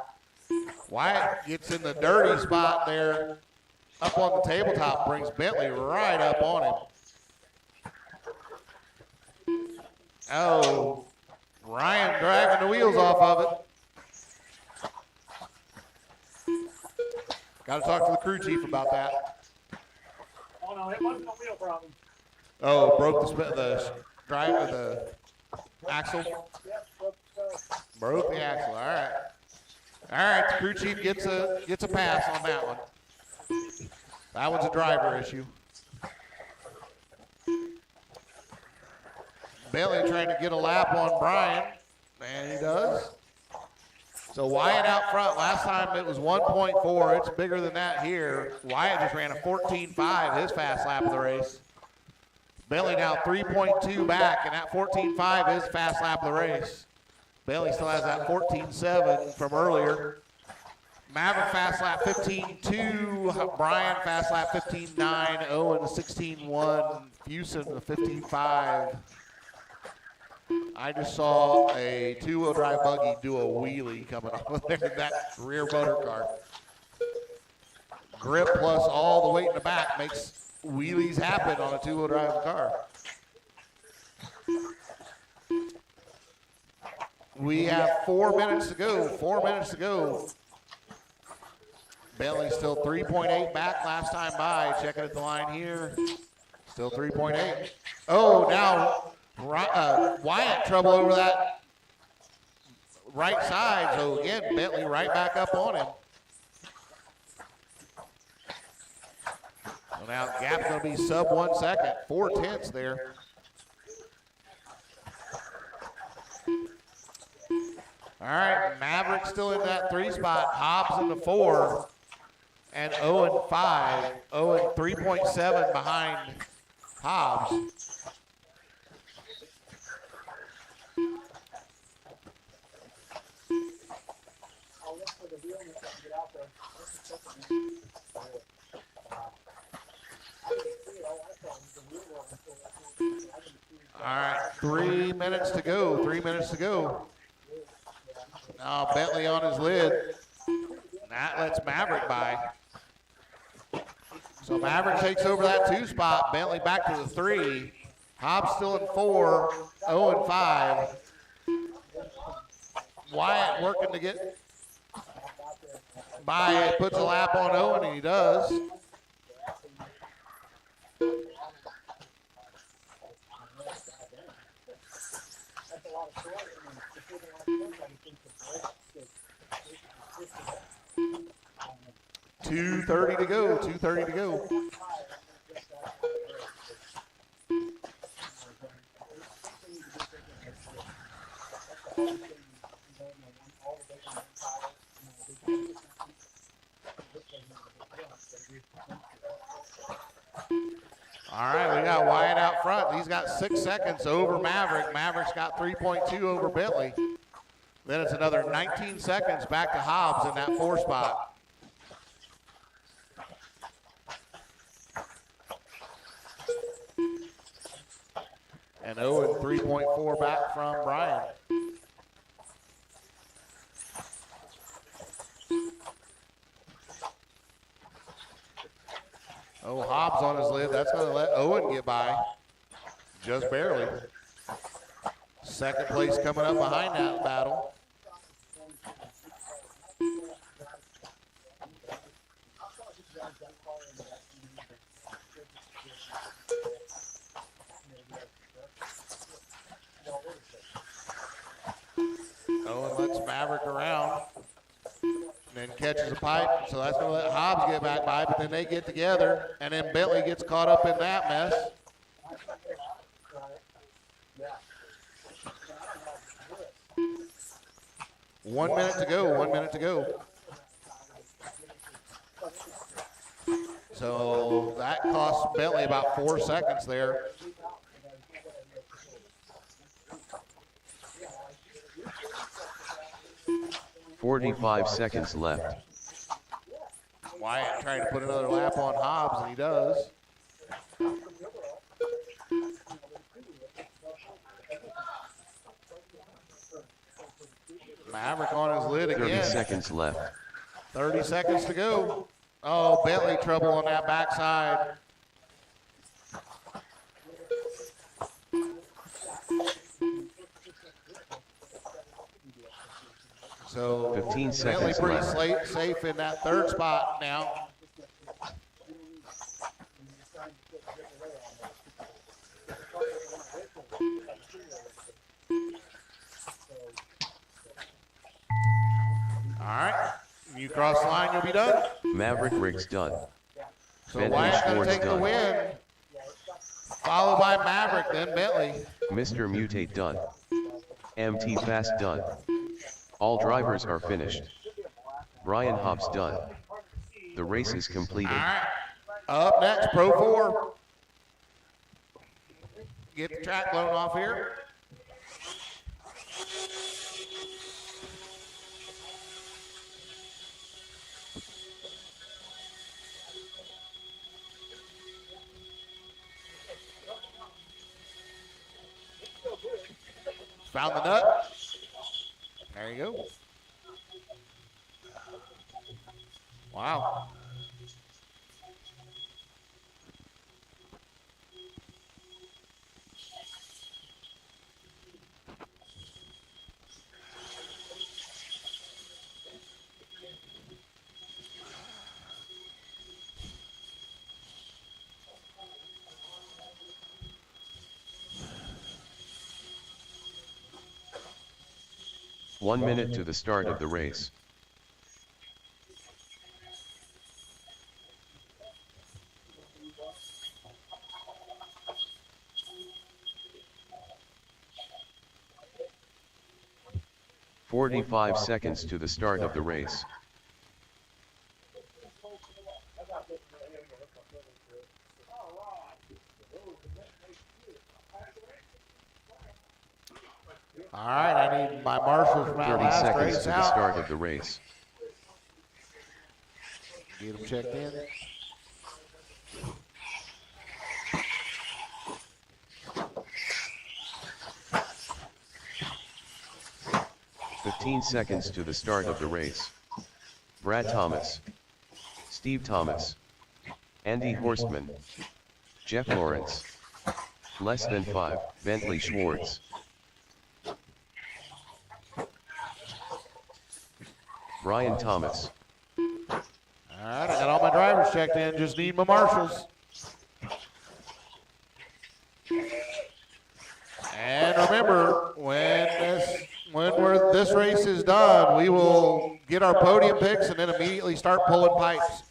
Wyatt gets in the dirty spot there, up on the tabletop, brings Bentley right up on him. Oh, Ryan dragging the wheels off of it. Got to talk to the crew chief about that. Oh, no, it wasn't a wheel problem. Oh, broke the axle. Yep, Broke the axle. All right. All right. The crew chief gets a pass on that one. That one's a driver issue. Bentley trying to get a lap on Brian, and he does. So Wyatt out front. Last time it was 1.4. It's bigger than that here. Wyatt just ran a 14.5 his fast lap of the race. Bentley now 3.2 back, and that 14.5 is fast lap of the race. Bentley still has that 14.7 from earlier. Maverick fast lap 15.2, Brian fast lap 15.9, Owen 16.1, Fusen the 15.5. I just saw a two-wheel drive buggy do a wheelie coming off of there, that rear motor car. Grip plus all the weight in the back makes wheelies happen on a two-wheel drive car. We have 4 minutes to go, 4 minutes to go. Bentley still 3.8 back last time by. Checking at the line here. Still 3.8. Oh, now Wyatt trouble over that right side. So again, Bentley right back up on him. So now gap's going to be sub 1 second. 4/10 there. All right, Maverick still in that 3 spot. Hobbs in the 4. And Owen 5. Owen 3.7 behind Hobbs. All right, 3 minutes to go. 3 minutes to go. Now Bentley on his lid. That lets Maverick by. So Maverick takes over that 2 spot. Bentley back to the 3. Hobbs still in 4. Owen 5. Wyatt working to get by. Puts a lap on Owen, and he does. $2:30 to go. 2:30 to go. All right, we got Wyatt out front. He's got 6 seconds over Maverick. Maverick's got 3.2 over Bentley. Then it's another 19 seconds back to Hobbs in that 4 spot. And Owen 3.4 back from Brian. Oh, Hobbs on his lid. That's going to let Owen get by. Just barely. Second place coming up behind that battle. Owen lets Maverick around. And then catches a pipe, so that's going to let Hobbs get back by, but then they get together, and then Bentley gets caught up in that mess. One minute to go, 1 minute to go. So that cost Bentley about 4 seconds there. $45 seconds left. Wyatt trying to put another lap on Hobbs, and he does. Maverick on his lid again. 30 seconds left. 30 seconds to go. Oh, Bentley trouble on that backside. So 15 Bentley seconds pretty left. safe in that 3rd spot now. All right, you cross the line, you'll be done. Maverick Riggs done. So Bentley Wyatt's going to Schwartz take the done. win, followed by Maverick, then Bentley. Mr. Mutate done. MT Fast done. All drivers are finished. Brian Hobbs done. The race is completed. All right, up next, Pro 4. get the track blown off here. Found the nut. There you go. Wow. One minute to the start of the race. "45 seconds to the start of the race. All right, I need my marshals from that 30 last seconds race to the out. start of the race. Get them checked in. "15 seconds to the start of the race. Brad Thomas, Steve Thomas, Andy Horstman, Jeff Lawrence. Less than 5, Bentley Schwartz. Brian Thomas. All right, I got all my drivers checked in, just need my marshals. And remember, when this race is done, we will get our podium picks and then immediately start pulling pipes.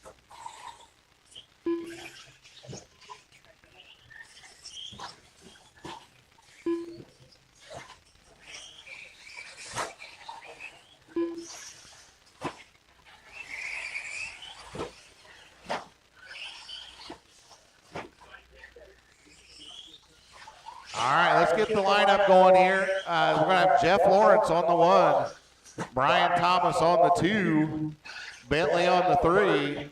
All right, let's get the lineup going here. We're going to have Jeff Lawrence on the 1, Brian Thomas on the 2, Bentley on the 3,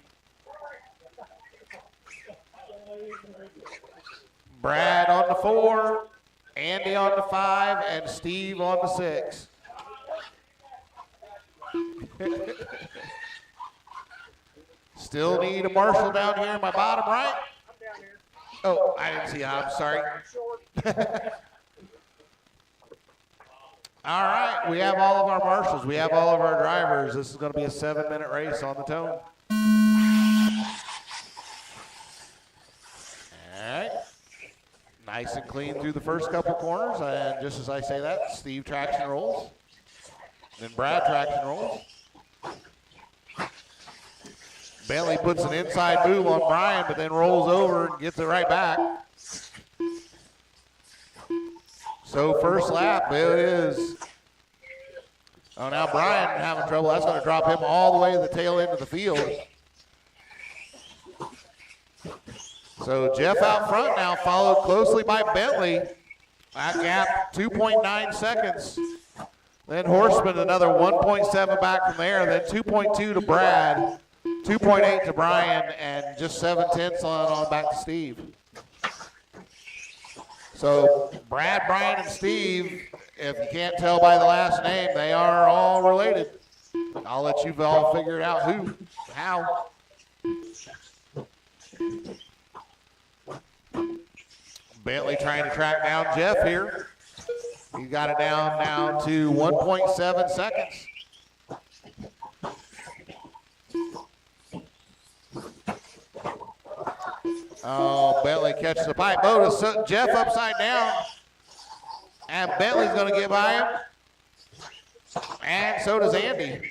Brad on the 4, Andy on the 5, and Steve on the 6. Still need a marshal down here in my bottom right. Oh, I didn't see how. I'm sorry. All right, we have all of our marshals. We have all of our drivers. This is going to be a 7-minute race on the tone. All right. Nice and clean through the first couple corners. And just as I say that, Steve traction rolls. Then Brad traction rolls. Bentley puts an inside move on Brian, but then rolls over and gets it right back. So first lap, there it is. Oh, now Brian having trouble. That's going to drop him all the way to the tail end of the field. So Jeff out front now, followed closely by Bentley. That gap, 2.9 seconds. Then Horseman, another 1.7 back from there. Then 2.2 to Brad. 2.8 to Brian, and just 0.7 on back to Steve. So Brad, Brian, and Steve, if you can't tell by the last name, they are all related. I'll let you all figure it out who, how. Bentley trying to track down Jeff here. He got it down now to 1.7 seconds. Oh, Bentley catches the pipe. Notice Jeff upside down. And Bentley's going to get by him. And so does Andy.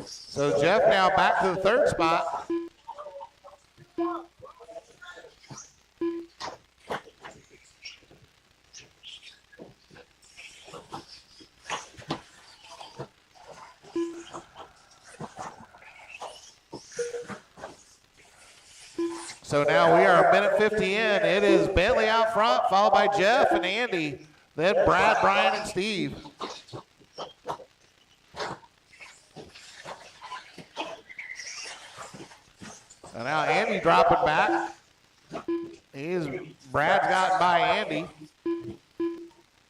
So Jeff now back to the 3rd spot. So now we are a minute 50 in. It is Bentley out front, followed by Jeff and Andy. Then Brad, Brian, and Steve. So now Andy dropping back. Brad's gotten by Andy.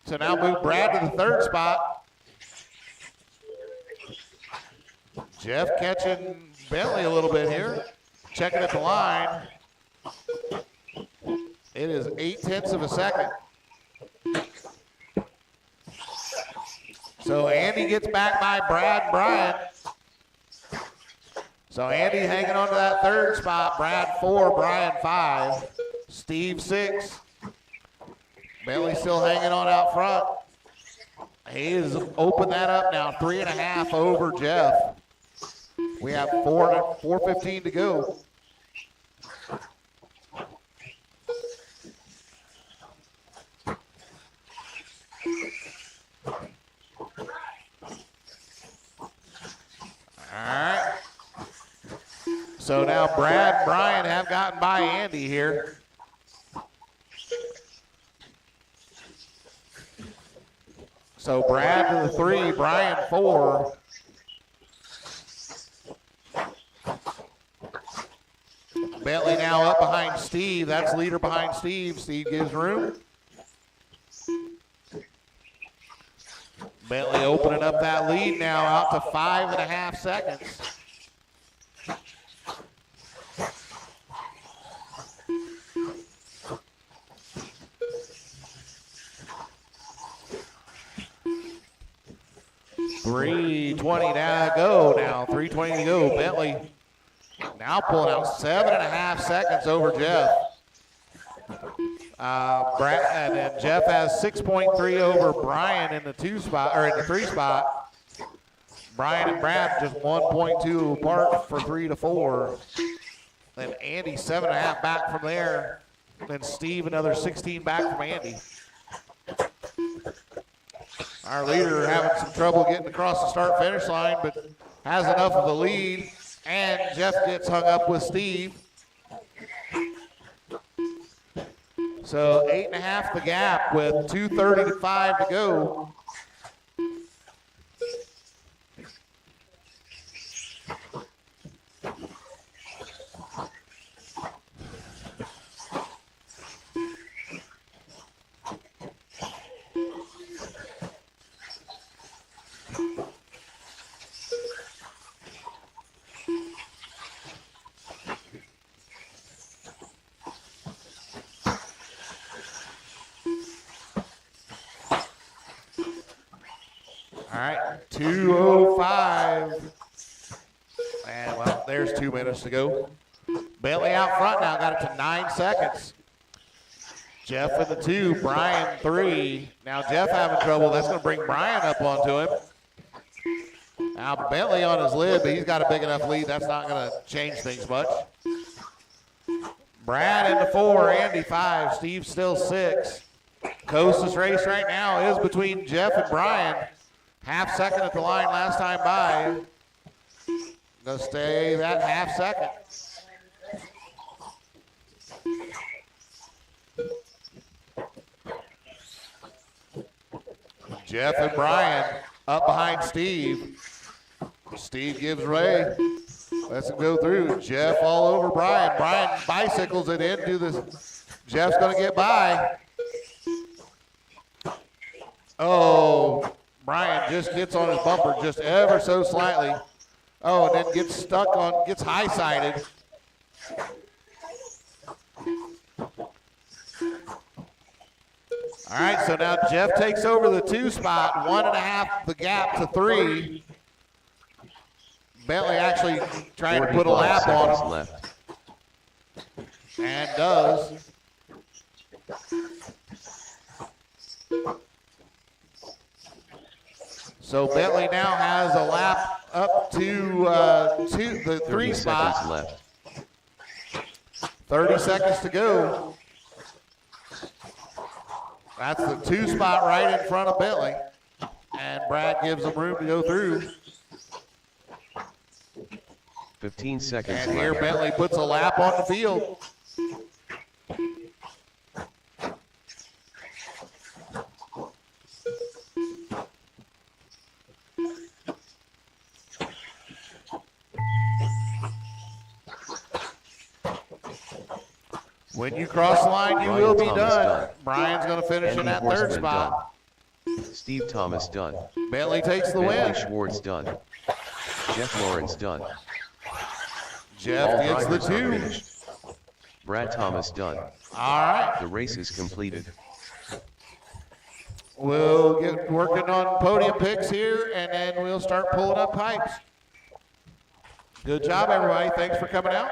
So now move Brad to the third spot. Jeff catching Bentley a little bit here. Checking at the line. It is 0.8 of a second. So Andy gets back by Brad and Brian. So Andy hanging on to that third spot. Brad 4, Brian 5, Steve 6. Bentley still hanging on out front. He has opened that up now, 3.5 over Jeff. We have 4:15 to go. All right. So now Brad and Brian have gotten by Andy here. So Brad to the 3, Brian 4. Bentley now up behind Steve. That's leader behind Steve. Steve gives room. Bentley opening up that lead now out to 5.5 seconds. $3:20 to go now. 3:20 to go. Bentley now pulling out 7.5 seconds over Jeff. And then Jeff has 6.3 over Brian in the 2 spot or in the 3 spot. Brian and Brad just 1.2 apart for 3 to 4. Then Andy 7.5 back from there. Then Steve another 16 back from Andy. Our leader having some trouble getting across the start-finish line, but has enough of the lead. And Jeff gets hung up with Steve. So 8.5 the gap with 2:35 to go. All right, 2:05. And, well, there's 2 minutes to go. Bentley out front now, got it to 9 seconds. Jeff in the 2, Brian 3. Now Jeff having trouble. That's going to bring Brian up onto him. Now Bentley on his lid, but he's got a big enough lead. That's not going to change things much. Brad in the 4, Andy 5, Steve still 6. Closest race right now is between Jeff and Brian. Half second at the line last time by. Gonna stay that half second. Jeff and Brian up behind Steve. Steve gives way. Lets him go through. Jeff all over Brian. Brian bicycles it into this. Jeff's gonna get by. Oh. Brian just gets on his bumper just ever so slightly. Oh, and then gets stuck on, gets high-sided. All right, so now Jeff takes over the 2 spot, 1.5 the gap to 3. Bentley actually trying to put a lap on him. Left. And does. So Bentley now has a lap up to the 3 spot. Left. 30 seconds to go. That's the 2 spot right in front of Bentley. And Brad gives him room to go through. 15 seconds And left. here Bentley puts a lap on the field. When you cross the line, you will be Thomas done. Brian's going to finish in Andy that third Horstman spot. done. Steve Thomas done. Bentley takes the Bentley win. Schwartz done. Jeff Lawrence done. Jeff All gets the drivers are 2. finished. Brad Thomas done. All right. The race is completed. We'll get working on podium picks here, and then we'll start pulling up pipes. Good job, everybody. Thanks for coming out.